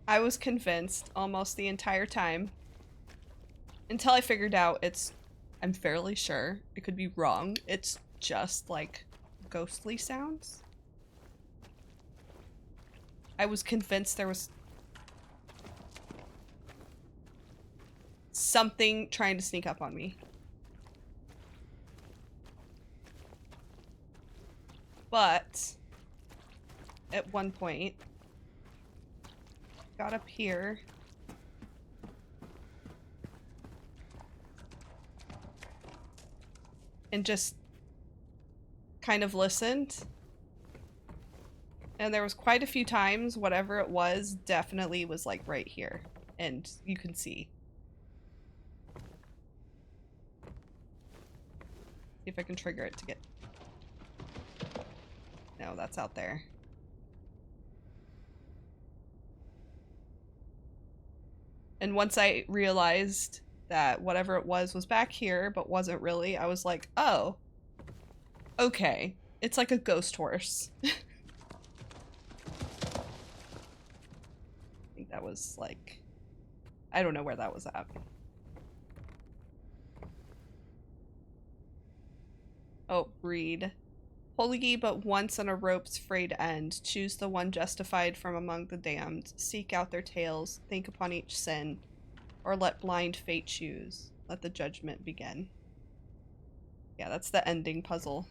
I was convinced almost the entire time. Until I figured out I'm fairly sure, it could be wrong, it's just like ghostly sounds. I was convinced there was something trying to sneak up on me. But at one point, got up here. And just kind of listened. And there was quite a few times, whatever it was, definitely was like right here. And you can see. See if I can trigger it to get... No, that's out there. And once I realized that whatever it was back here, but wasn't really. I was like, oh, okay. It's like a ghost horse. I think that was like, I don't know where that was at. Oh, read. Holy ye but once on a rope's frayed end. Choose the one justified from among the damned. Seek out their tales. Think upon each sin. Or let blind fate choose. Let the judgment begin. Yeah, that's the ending puzzle.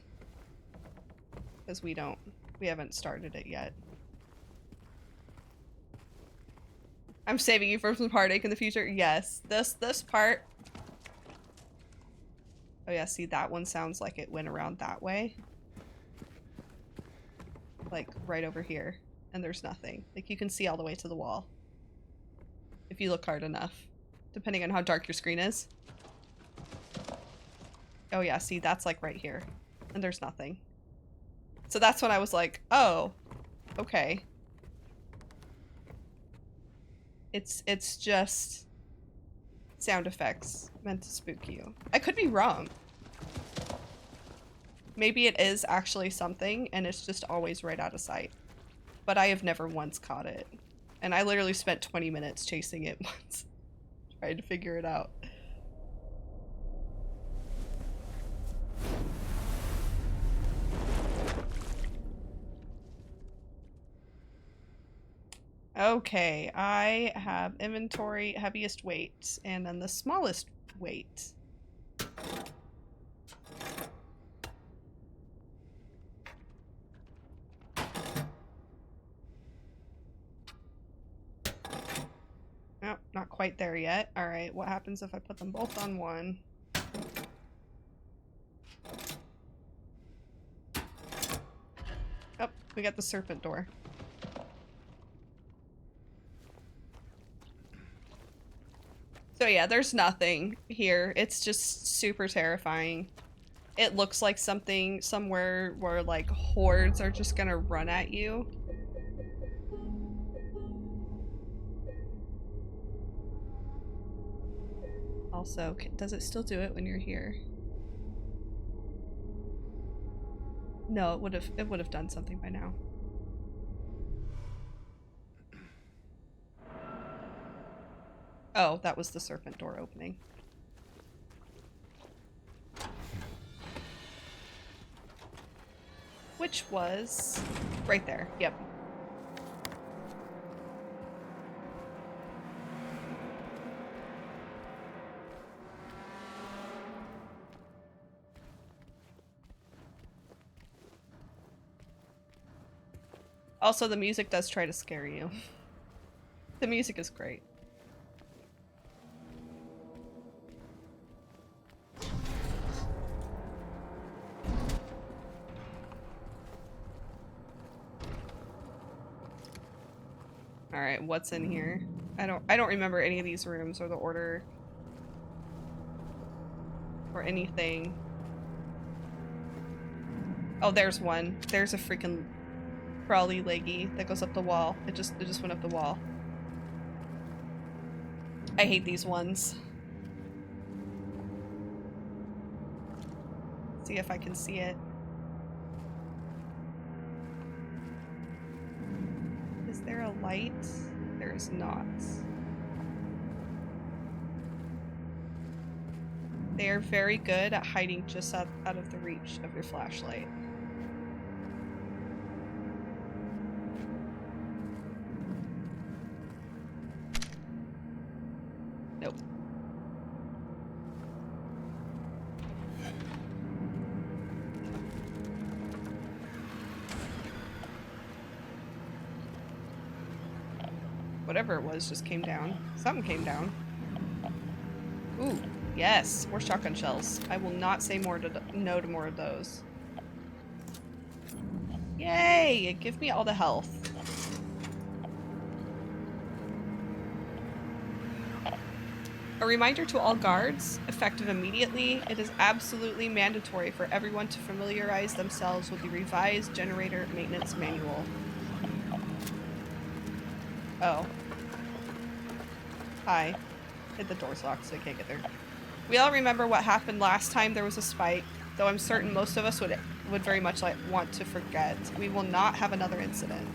Because we haven't started it yet. I'm saving you from some heartache in the future. Yes, this part. Oh yeah, see, that one sounds like it went around that way. Like right over here, and there's nothing. Like you can see all the way to the wall. If you look hard enough, depending on how dark your screen is. Oh yeah, see, that's like right here, and there's nothing. So that's when I was like, oh, okay. It's just sound effects meant to spook you. I could be wrong. Maybe it is actually something and it's just always right out of sight. But I have never once caught it. And I literally spent 20 minutes chasing it once. Trying to figure it out. Okay, I have inventory, heaviest weight, and then the smallest weight. Oh, not quite there yet. Alright, what happens if I put them both on one? Oh, we got the serpent door. So yeah, there's nothing here. It's just super terrifying. It looks like something somewhere where like hordes are just gonna run at you. Also, does it still do it when you're here? No, it would have done something by now. Oh, that was the serpent door opening. Which was right there. Yep. Also, the music does try to scare you. The music is great. All right, what's in here? I don't remember any of these rooms or the order or anything. Oh, there's one. There's a freaking crawly leggy that goes up the wall. It just went up the wall. I hate these ones. See if I can see it. Is there a light? There is not. They are very good at hiding just out of the reach of your flashlight. Nope. Whatever it was just came down. Something came down. Ooh, yes, more shotgun shells. I will not say no to more of those. Yay! Give me all the health. A reminder to all guards, effective immediately, it is absolutely mandatory for everyone to familiarize themselves with the revised generator maintenance manual. Oh. Hi. Hit the door's locked, so I can't get there. We all remember what happened last time there was a spike, though I'm certain most of us would very much want to forget. We will not have another incident.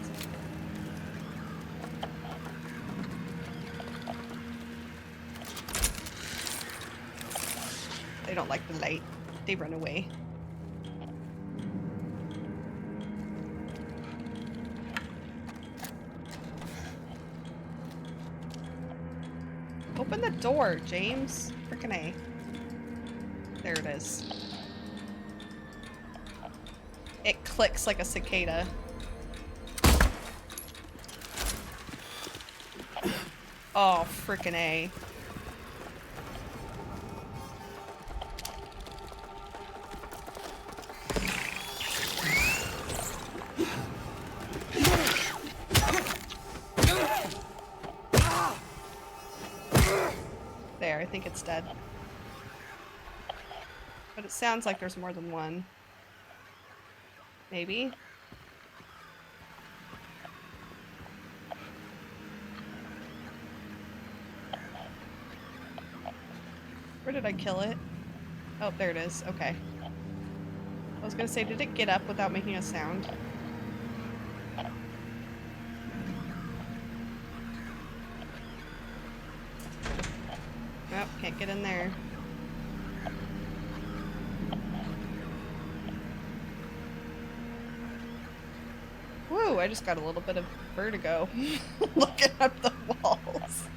They don't like the light. They run away. Open the door, James. Frickin' A. There it is. It clicks like a cicada. Oh, frickin' A. There, I think it's dead. But it sounds like there's more than one. Maybe? Where did I kill it? Oh, there it is. Okay. I was gonna say, did it get up without making a sound? Nope, can't get in there. Woo, I just got a little bit of vertigo looking at the walls.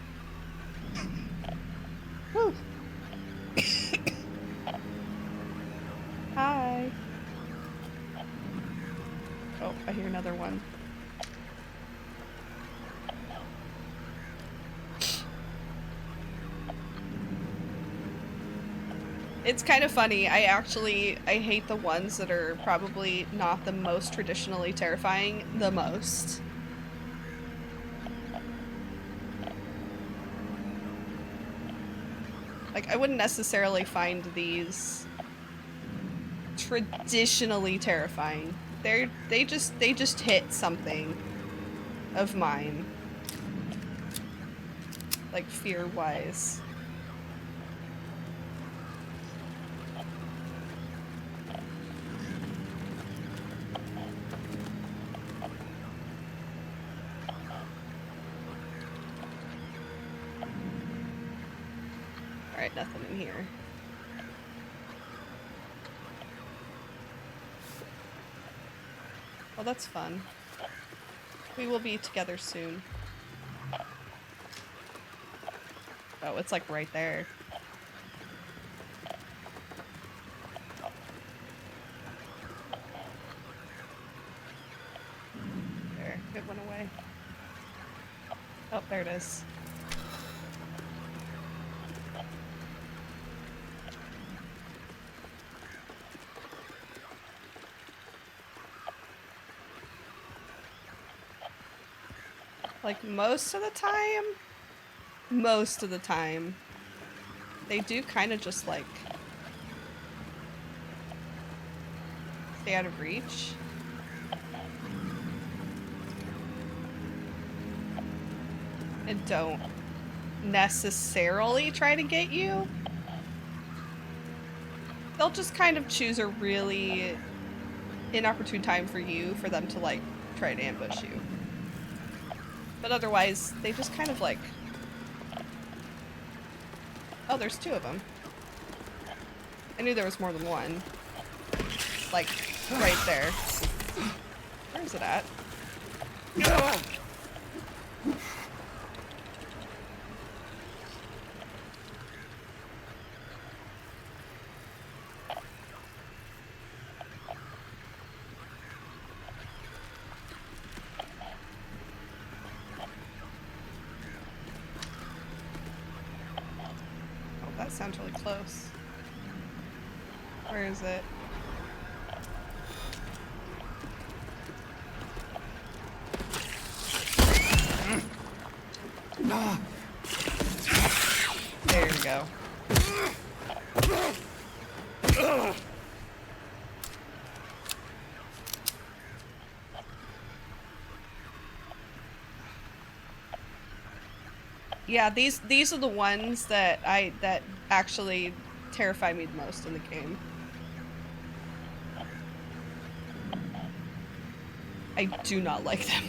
Woo. Hi. Oh, I hear another one. It's kind of funny. I hate the ones that are probably not the most traditionally terrifying the most. Like, I wouldn't necessarily find these traditionally terrifying. They just hit something of mine. Like, fear-wise. Alright, nothing in here. Well, that's fun. We will be together soon. Oh, it's like right there. There, it went away. Oh, there it is. Like, most of the time, they do kind of just, like, stay out of reach. And don't necessarily try to get you. They'll just kind of choose a really inopportune time for them to, like, try to ambush you. But otherwise, they just kind of like... Oh, there's two of them. I knew there was more than one. Like, right there. Where is it at? That sounds really close. Where is it? There we go. Yeah, these are the ones that actually terrify me the most in the game. I do not like them.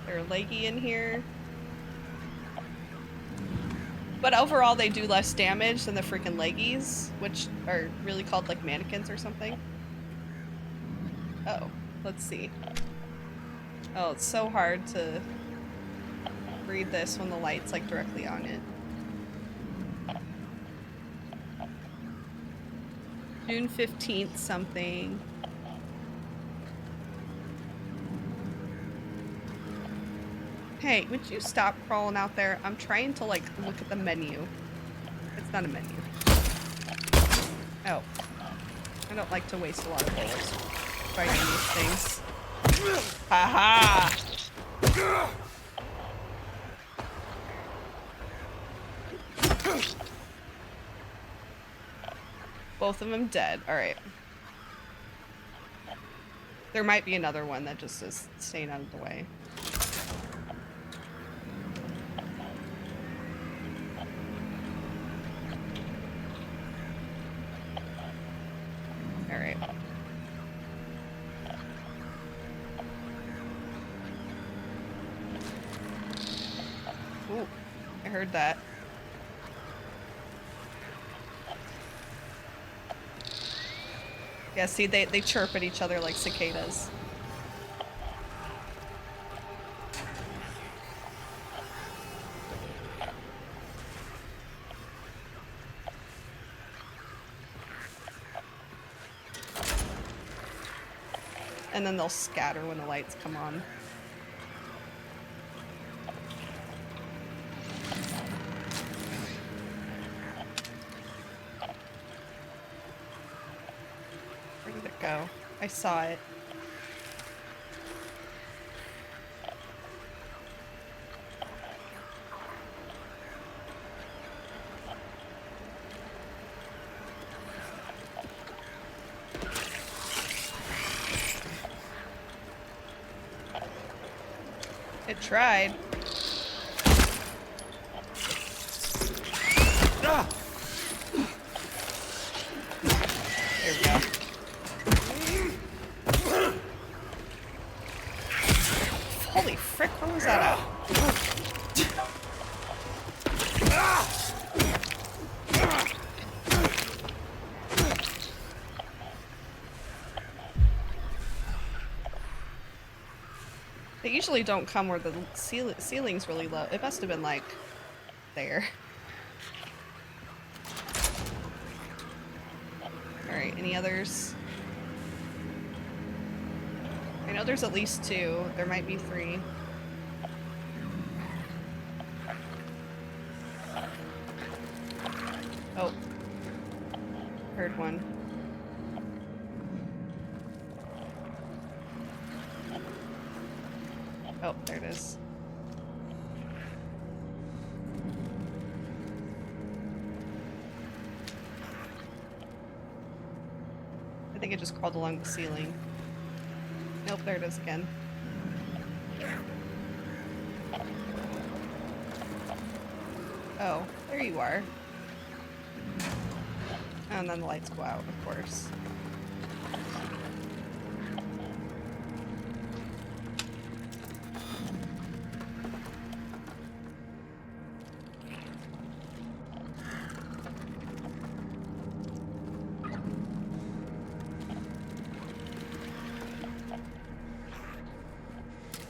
They're leggy in here. But overall, they do less damage than the freaking leggies, which are really called like mannequins or something. Oh, let's see. Oh, it's so hard to read this when the light's like directly on it. June 15th something. Hey, would you stop crawling out there? I'm trying to like look at the menu. It's not a menu. Oh. I don't like to waste a lot of bullets fighting these things. Haha! Both of them dead. Alright. There might be another one that just is staying out of the way. Alright. Ooh, I heard that. Yeah, see, they chirp at each other like cicadas. And then they'll scatter when the lights come on. Where did it go? I saw it. It tried. Ah! There we go. Holy frick, where was that at? They usually don't come where the ceiling's really low. It must have been like there. Alright, any others? I know there's at least 2. There might be 3. Oh. Heard one. Oh, there it is. I think it just crawled along the ceiling. Nope, there it is again. Oh, there you are. And then the lights go out, of course.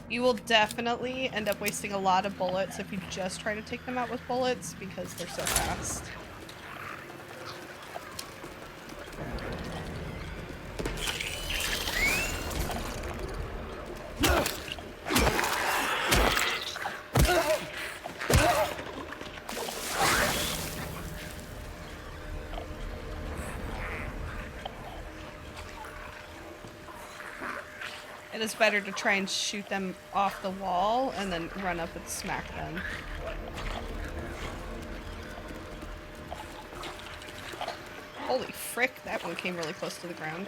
You will definitely end up wasting a lot of bullets if you just try to take them out with bullets because they're so fast. It is better to try and shoot them off the wall and then run up and smack them. Holy frick, that one came really close to the ground.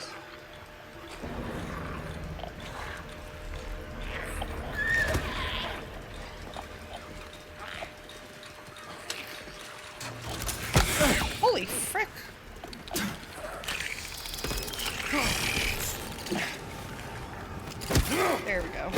Holy frick! There we go.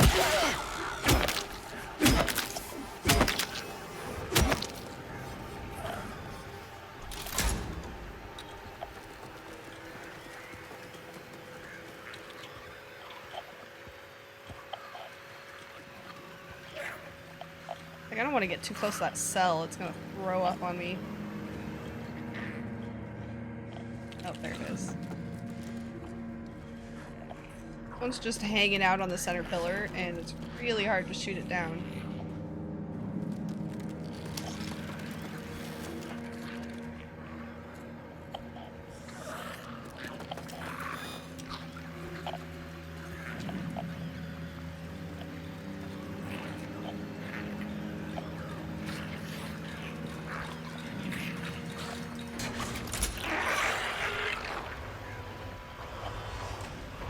Like, I don't want to get too close to that cell. It's gonna throw up on me. Oh, there it is. One's just hanging out on the center pillar, and it's really hard to shoot it down.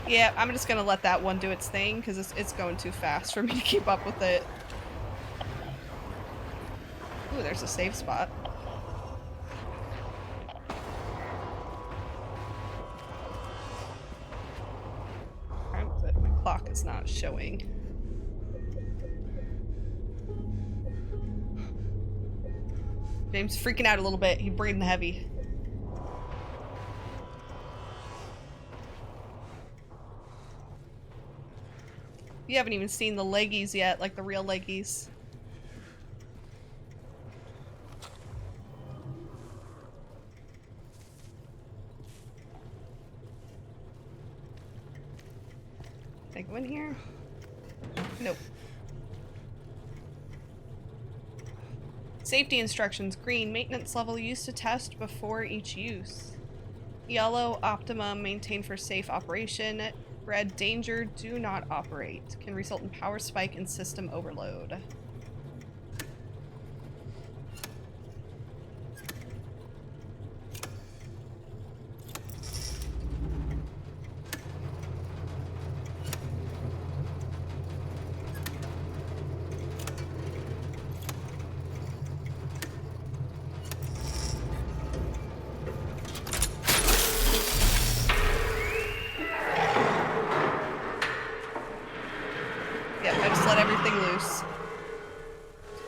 Yeah, I'm just gonna let that one do its thing, because it's going too fast for me to keep up with it. Ooh, there's a safe spot. My clock is not showing. James freaking out a little bit. He's breathing heavy. You haven't even seen the leggies yet, like the real leggies. Can I go in here? Nope. Safety instructions. Green, maintenance level used to test before each use. Yellow, optimum, maintain for safe operation. Red, danger, do not operate. Can result in power spike and system overload.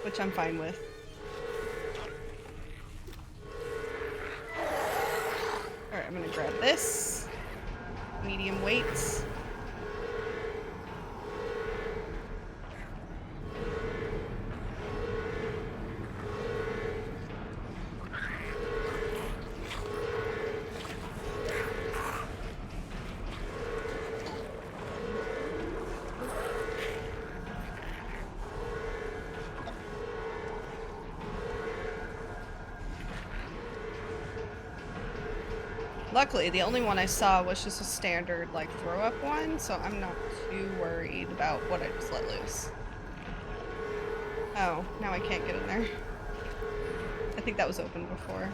Which I'm fine with. Alright, I'm gonna grab this. Medium weights. Luckily, the only one I saw was just a standard, like, throw-up one, so I'm not too worried about what I just let loose. Oh, now I can't get in there. I think that was open before.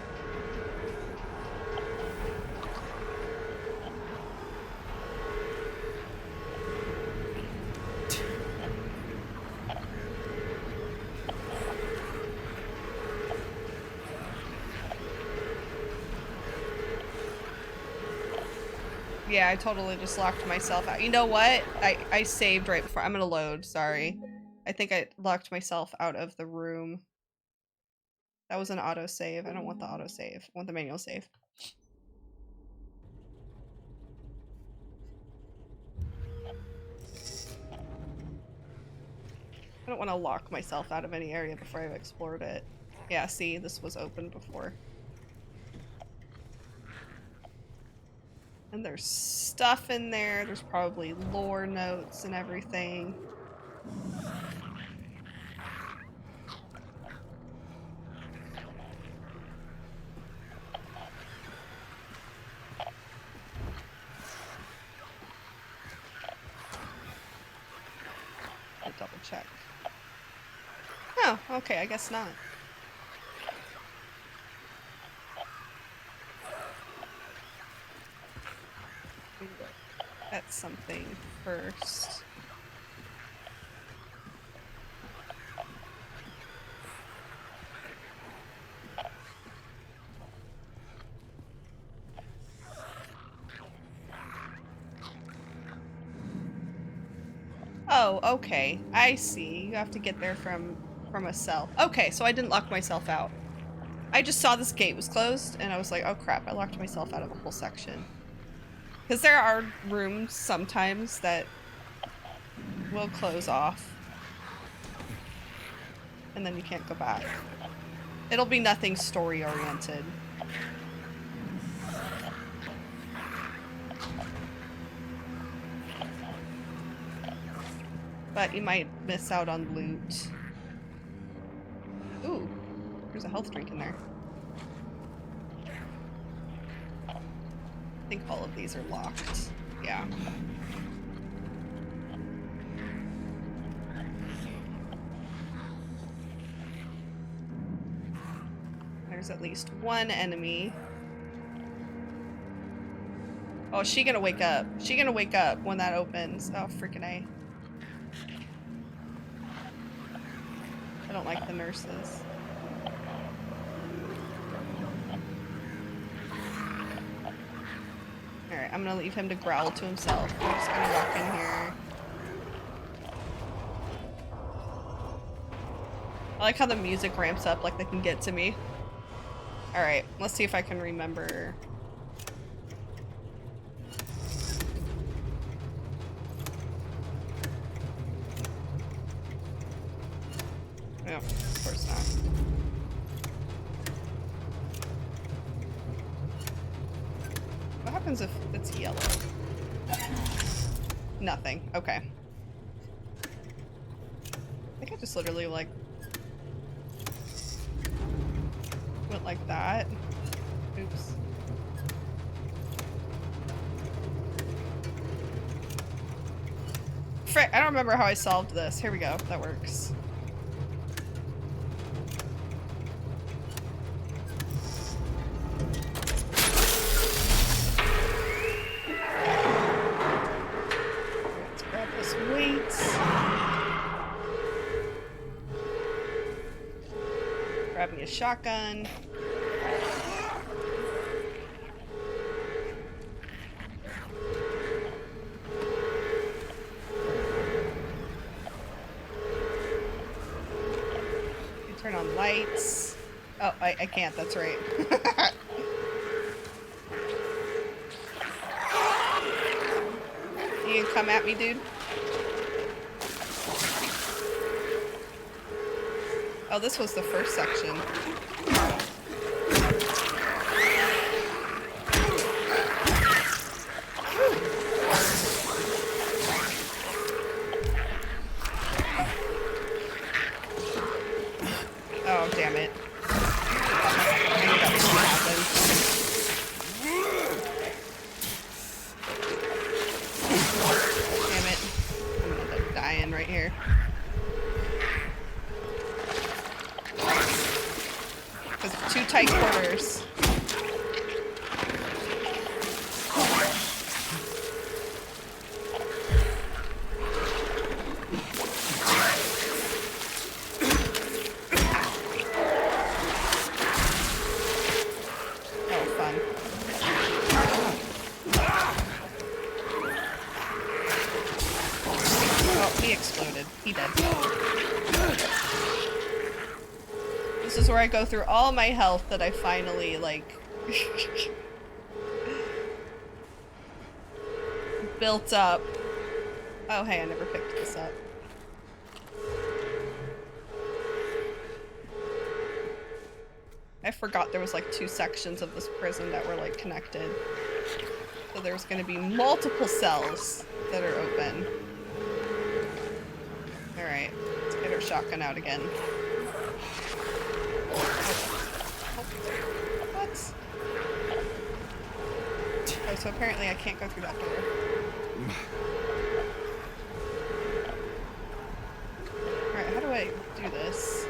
Yeah, I totally just locked myself out. You know what? I saved right before. I'm gonna load, sorry. I think I locked myself out of the room. That was an autosave. I don't want the autosave. I want the manual save. I don't want to lock myself out of any area before I've explored it. Yeah, see, this was open before. And there's stuff in there. There's probably lore notes and everything. I'll double check. Oh, okay, I guess not. Look at something first. Oh, okay. I see. You have to get there from a cell. Okay, so I didn't lock myself out. I just saw this gate was closed, and I was like, oh crap, I locked myself out of a whole section. Because there are rooms sometimes that will close off. And then you can't go back. It'll be nothing story-oriented. But you might miss out on loot. Ooh, there's a health drink in there. I think all of these are locked. Yeah. There's at least one enemy. Oh, is she gonna wake up? She gonna wake up when that opens. Oh, freaking A. I don't like the nurses. Alright, I'm gonna leave him to growl to himself. I'm just gonna walk in here. I like how the music ramps up like they can get to me. Alright, let's see if I can remember. No, of course not. What happens if it's yellow? Nothing. Okay. I think I just literally like went like that. Oops. Frick, I don't remember how I solved this. Here we go. That works. Let's grab this weight. Grab me a shotgun. Turn on lights. Oh, I can't, that's right. You can come at me, dude. Oh, this was the first section. Oh, damn it. I knew that was gonna happen. Damn it. I'm gonna end up dying right here. Because it's too tight quarters. He exploded. He dead. This is where I go through all my health that I finally, like, built up. Oh, hey, I never picked this up. I forgot there was, like, 2 sections of this prison that were, like, connected. So there's gonna be multiple cells that are open. Alright, let's get our shotgun out again. What? Oh, so apparently I can't go through that door. Alright, how do I do this?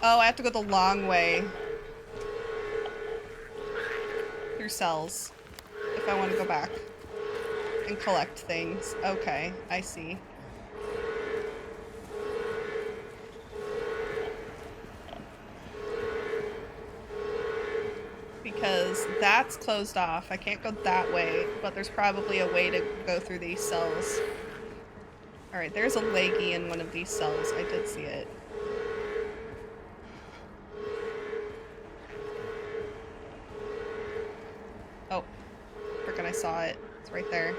Oh, I have to go the long way. Through cells. If I want to go back. And collect things. Okay, I see. Because that's closed off. I can't go that way, but there's probably a way to go through these cells Alright, there's a leggy in one of these cells. I did see it. Oh. Frickin' I saw it. It's right there.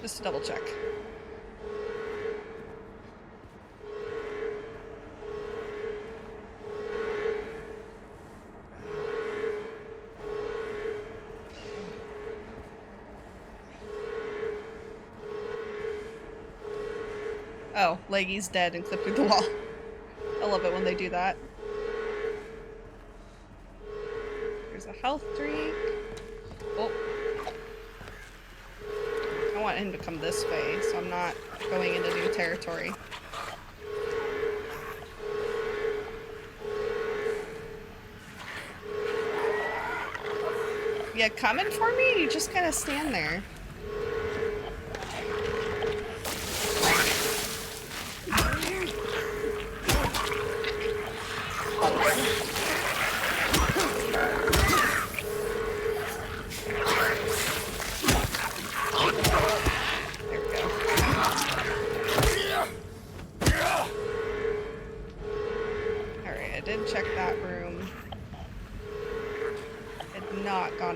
Just to double check. Oh, Leggy's dead and clipped through the wall. I love it when they do that. There's a health drink. Oh. I want him to come this way, so I'm not going into new territory. Yeah, coming for me? You just gotta stand there.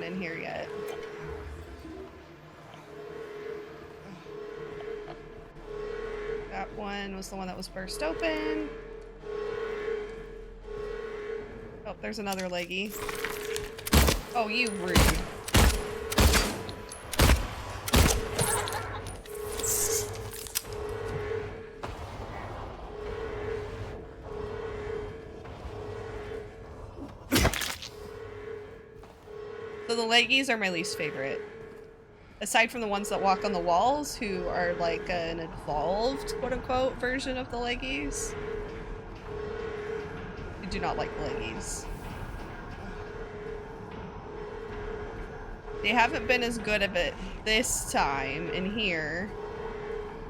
In here yet. That one was the one that was burst open. Oh, there's another leggy. Oh, you rude. So the leggies are my least favorite. Aside from the ones that walk on the walls, who are like an evolved, quote-unquote, version of the leggies. I do not like the leggies. They haven't been as good of it this time in here,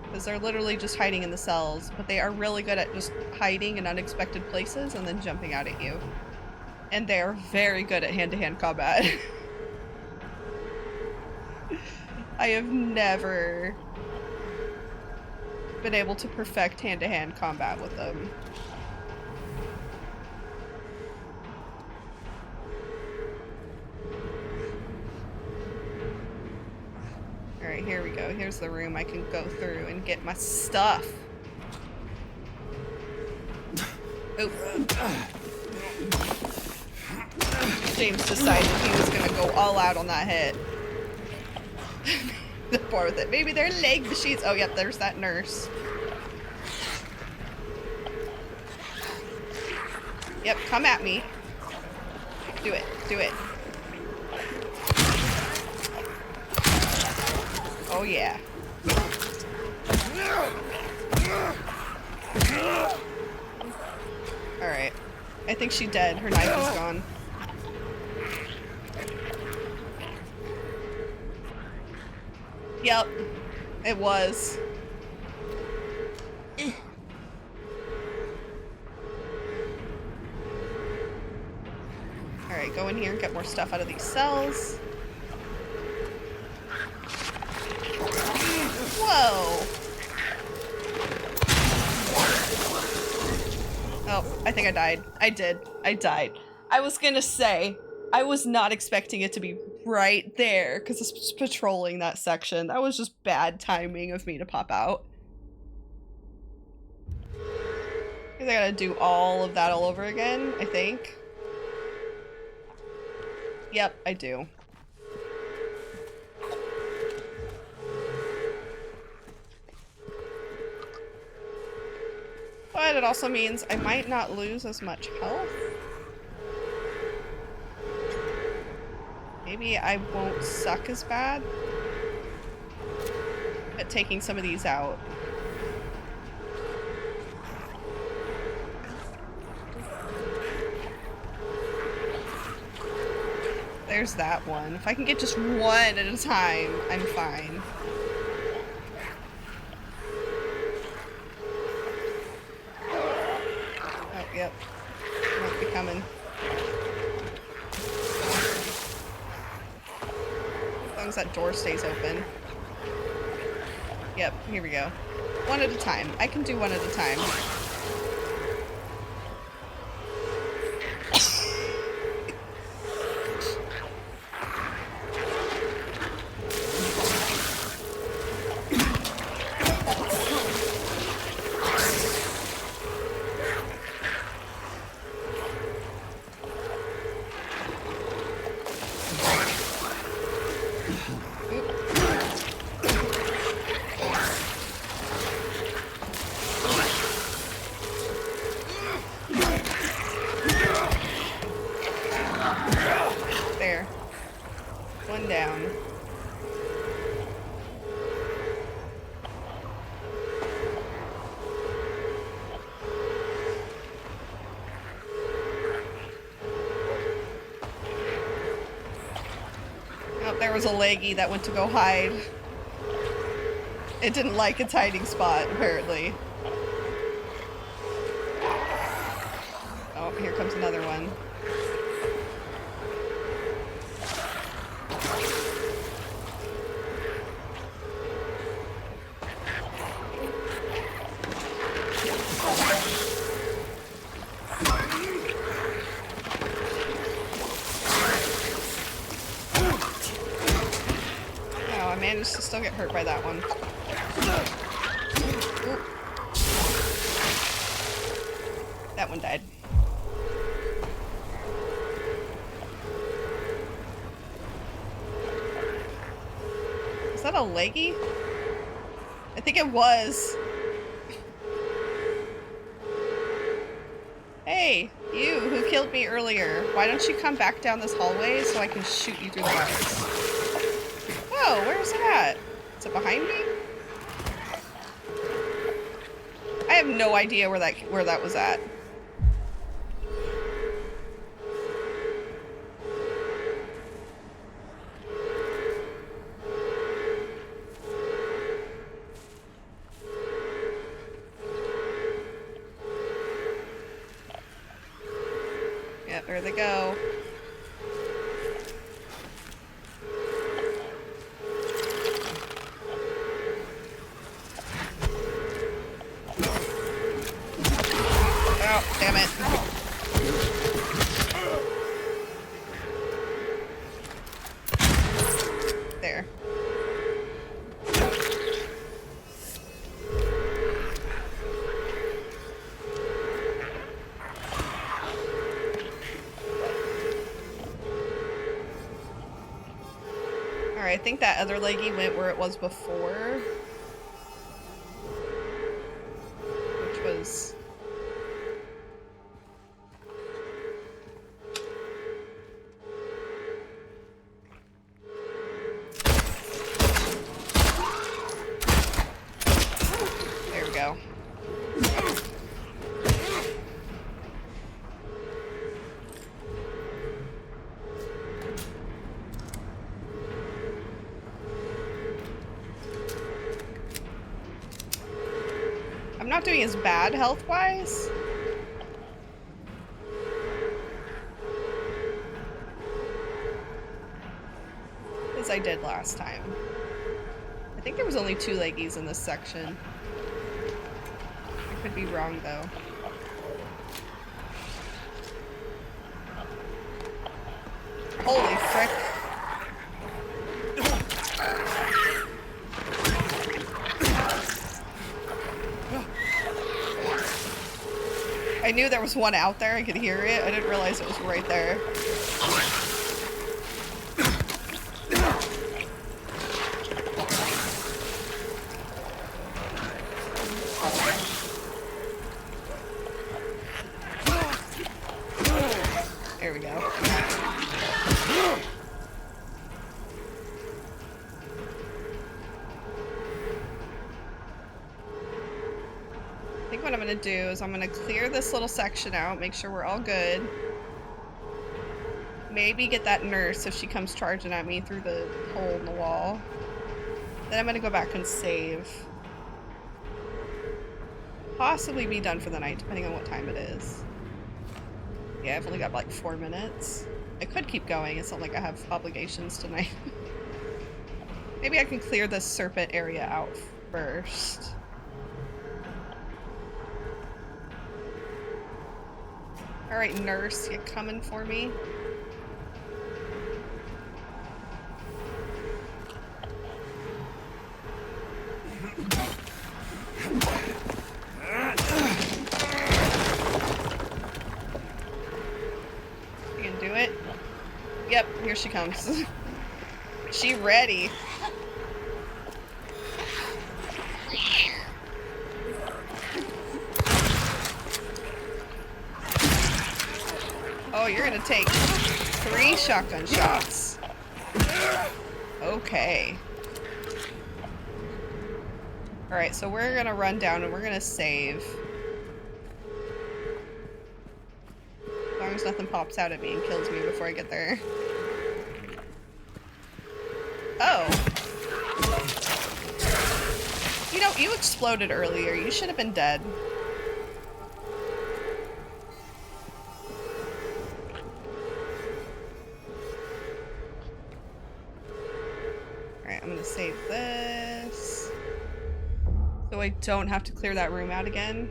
because they're literally just hiding in the cells, but they are really good at just hiding in unexpected places and then jumping out at you. And they're very good at hand-to-hand combat. I have never been able to perfect hand-to-hand combat with them. Alright, here we go. Here's the room I can go through and get my stuff. Oop. James decided he was gonna go all out on that hit. The poor with it. Maybe they're leg machines. Oh, yep, there's that nurse. Yep, come at me. Do it. Do it. Oh, yeah. Alright. I think she's dead. Her knife is gone. Yep, it was. Alright, go in here and get more stuff out of these cells. Whoa! Oh, I think I died. I did. I died. I was gonna say, I was not expecting it to be right there because it's patrolling that section. That was just bad timing of me to pop out. I gotta do all of that all over again, I think. Yep, I do. But it also means I might not lose as much health. Maybe I won't suck as bad at taking some of these out. There's that one. If I can get just one at a time, I'm fine. long as that door stays open. Yep, here we go. One at a time. I can do one at a time. There. One down. Oh, there was a leggy that went to go hide. It didn't like its hiding spot, apparently. Oh, here comes another one. Oh, I managed to still get hurt by that one. Ooh. That one died. Is that a leggy? I think it was. Hey, you who killed me earlier. Why don't you come back down this hallway so I can shoot you through the bars? Oh, where's it at? Is it behind me? I have no idea where that was at. Yep, there they go. Oh, damn it. There. Alright, I think that other leggy went where it was before. Which was... There we go. I'm not doing as bad health-wise. As I did last time. I think there was only 2 leggies in this section. I could be wrong, though. Holy frick. I knew there was one out there, I could hear it. I didn't realize it was right there. There we go. I think what I'm gonna do is I'm gonna clear this little section out, make sure we're all good. Maybe get that nurse if she comes charging at me through the hole in the wall. Then I'm gonna go back and save. Possibly be done for the night, depending on what time it is. Yeah, I've only got like 4 minutes. I could keep going, it's not like I have obligations tonight. Maybe I can clear this serpent area out first. Alright, nurse, you coming for me? You can do it? Yep, here she comes. She ready. Oh, you're gonna take 3 shotgun shots. Okay. Alright, so we're gonna run down and we're gonna save. As long as nothing pops out at me and kills me before I get there. Oh. You know, you exploded earlier. You should have been dead. Alright, I'm gonna save this. So I don't have to clear that room out again.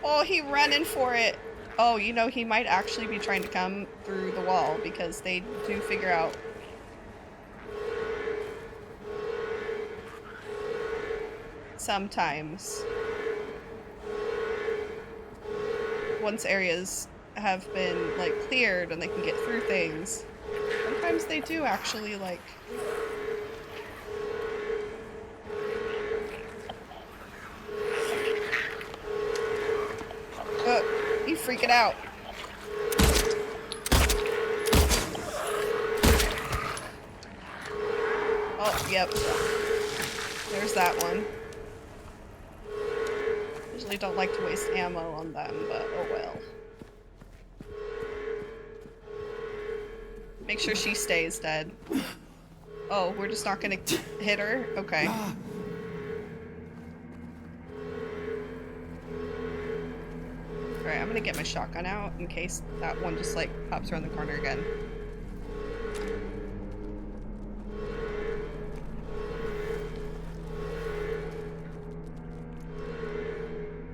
Oh, he running for it. Oh, you know, he might actually be trying to come through the wall because they do figure out. Sometimes. Once areas have been, like, cleared and they can get through things, sometimes they do actually, like... You freaking out. Oh, yep. There's that one. Usually don't like to waste ammo on them, but oh well. Make sure she stays dead. Oh, we're just not gonna hit her? Okay. Alright, I'm gonna get my shotgun out in case that one just like pops around the corner again.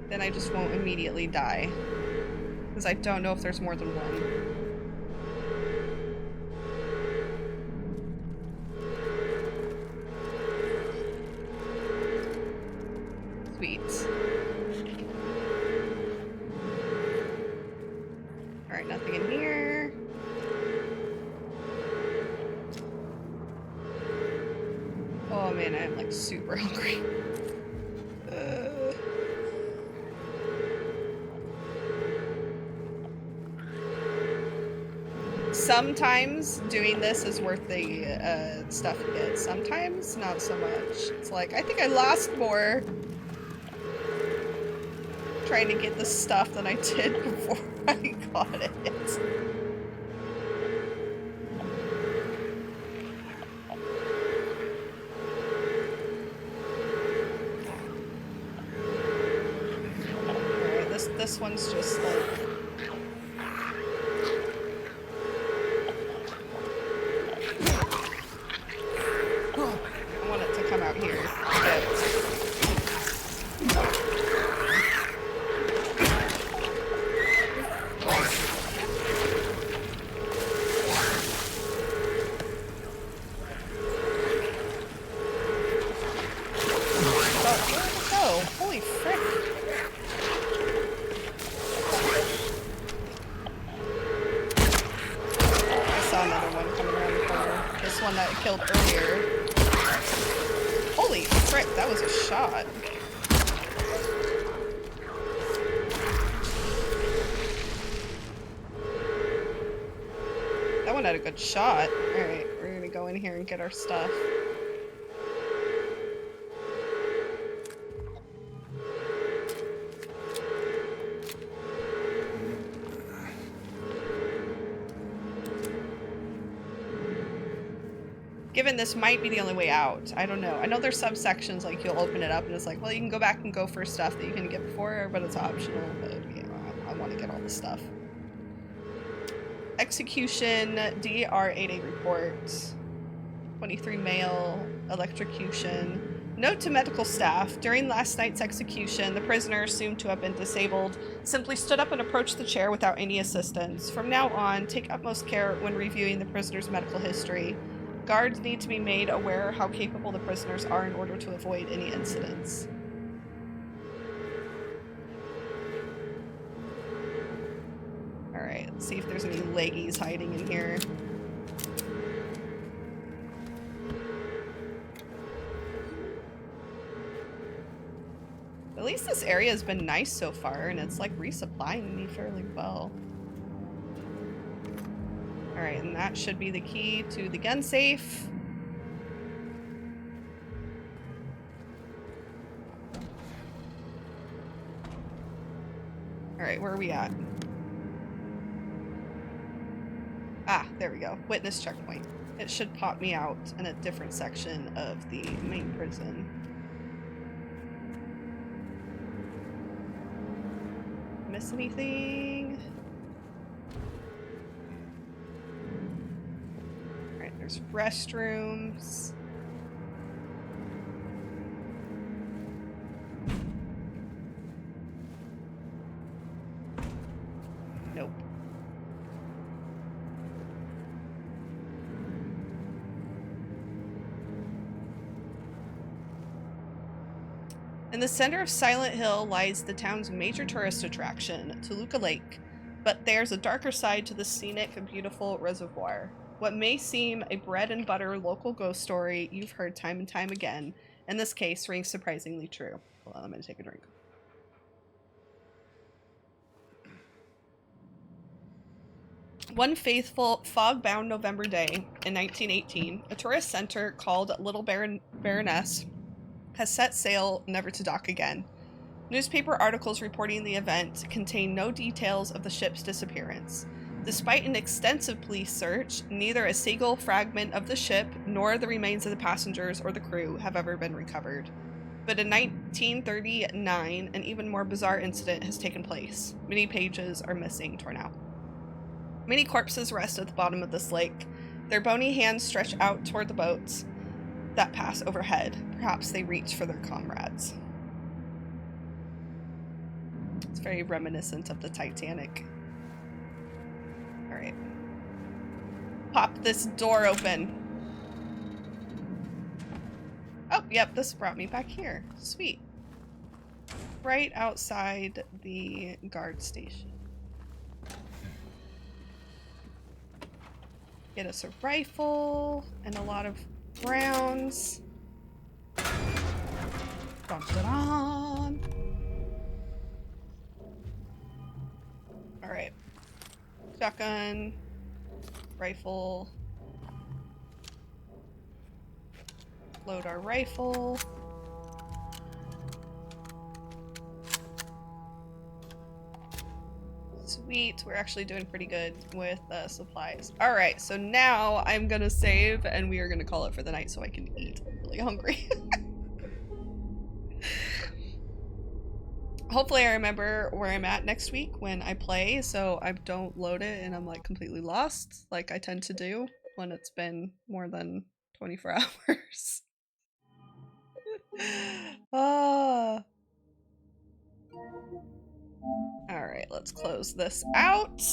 Then I just won't immediately die. Because I don't know if there's more than one. Sweet. Alright, nothing in here. Oh man, I'm like super hungry. Sometimes doing this is worth the stuff you get. Sometimes not so much. It's like, I think I lost more trying to get the stuff than I did before I got it. Alright, this one's just like... I want it to come out here. Holy frick. I saw another one coming around the corner. This one that I killed earlier. Holy frick, that was a shot. That one had a good shot. Alright, we're gonna go in here and get our stuff. given this might be the only way out. I don't know. I know there's subsections, like you'll open it up and it's like, well, you can go back and go for stuff that you can get before, but it's optional. But yeah, I want to get all the stuff. Execution, DR 8A report. 23 male, electrocution. Note to medical staff, during last night's execution, the prisoner, assumed to have been disabled, simply stood up and approached the chair without any assistance. From now on, take utmost care when reviewing the prisoner's medical history. Guards need to be made aware how capable the prisoners are in order to avoid any incidents. Alright, let's see if there's any leggies hiding in here. At least this area has been nice so far, and it's like resupplying me fairly well. Alright, and that should be the key to the gun safe. Alright, where are we at? Ah, there we go. Witness checkpoint. It should pop me out in a different section of the main prison. Miss anything? Alright, there's restrooms. Nope. In the center of Silent Hill lies the town's major tourist attraction, Toluca Lake, but there's a darker side to the scenic and beautiful reservoir. What may seem a bread and butter local ghost story you've heard time and time again, in this case rings surprisingly true. Hold on, I'm gonna take a drink. One faithful, fog-bound November day in 1918, a tourist center called Little Baroness has set sail, never to dock again. Newspaper articles reporting the event contain no details of the ship's disappearance. Despite an extensive police search, neither a single fragment of the ship nor the remains of the passengers or the crew have ever been recovered. But in 1939, an even more bizarre incident has taken place. Many pages are missing, torn out. Many corpses rest at the bottom of this lake. Their bony hands stretch out toward the boats that pass overhead. Perhaps they reach for their comrades. It's very reminiscent of the Titanic. Alright. Pop this door open. Oh, yep, this brought me back here. Sweet. Right outside the guard station. Get us a rifle and a lot of rounds. Dun, dun, dun. All right. Shotgun, rifle. Load our rifle. Sweet, we're actually doing pretty good with supplies. All right, so now I'm gonna save and we are gonna call it for the night so I can eat. I'm really hungry. Hopefully I remember where I'm at next week when I play, so I don't load it and I'm like completely lost, like I tend to do when it's been more than 24 hours. Ah. All right, let's close this out.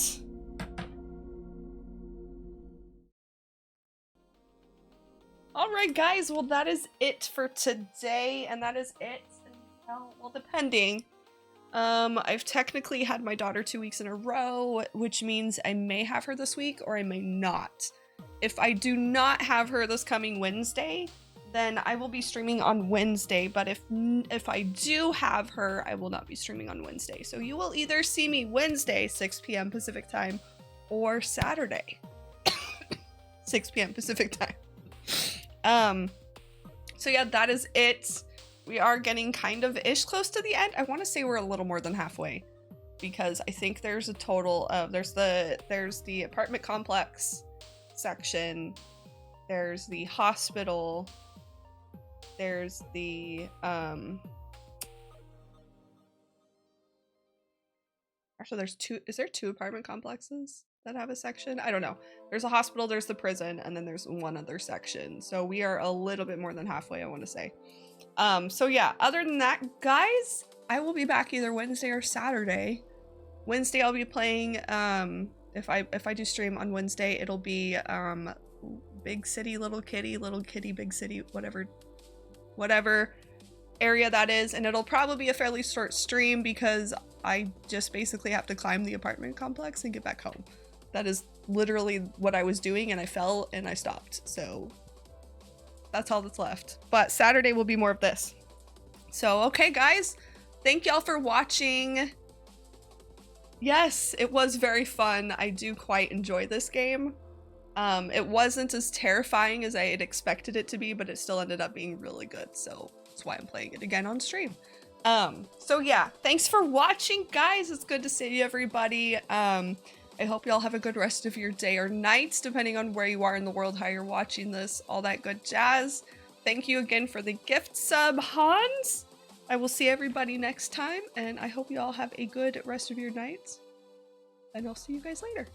All right, guys, well, that is it for today, and that is it. Well, depending. I've technically had my daughter 2 weeks in a row, which means I may have her this week or I may not. If I do not have her this coming Wednesday, then I will be streaming on Wednesday, but if I do have her, I will not be streaming on Wednesday. So you will either see me Wednesday, 6 p.m. Pacific time, or Saturday, 6 p.m. Pacific time. So yeah, that is it. We are getting kind of ish close to the end. I want to say we're a little more than halfway, because I think there's a total of, there's the apartment complex section. There's the hospital. There's the actually there's two. Is there two apartment complexes that have a section? I don't know. There's a hospital, there's the prison, and then there's one other section. So we are a little bit more than halfway, I want to say. So yeah, other than that, guys, I will be back either Wednesday or Saturday. Wednesday I'll be playing if I do stream on Wednesday, it'll be big city, little kitty, big city, whatever area that is, and it'll probably be a fairly short stream because I just basically have to climb the apartment complex and get back home. That is literally what I was doing, and I fell and I stopped. So that's all that's left. But Saturday will be more of this. So, okay, guys, thank y'all for watching. Yes, it was very fun. I do quite enjoy this game. It wasn't as terrifying as I had expected it to be, but it still ended up being really good. So that's why I'm playing it again on stream. So yeah, thanks for watching, guys. It's good to see everybody. I hope y'all have a good rest of your day or nights, depending on where you are in the world, how you're watching this, all that good jazz. Thank you again for the gift sub, Hans. I will see everybody next time, and I hope you all have a good rest of your nights. And I'll see you guys later.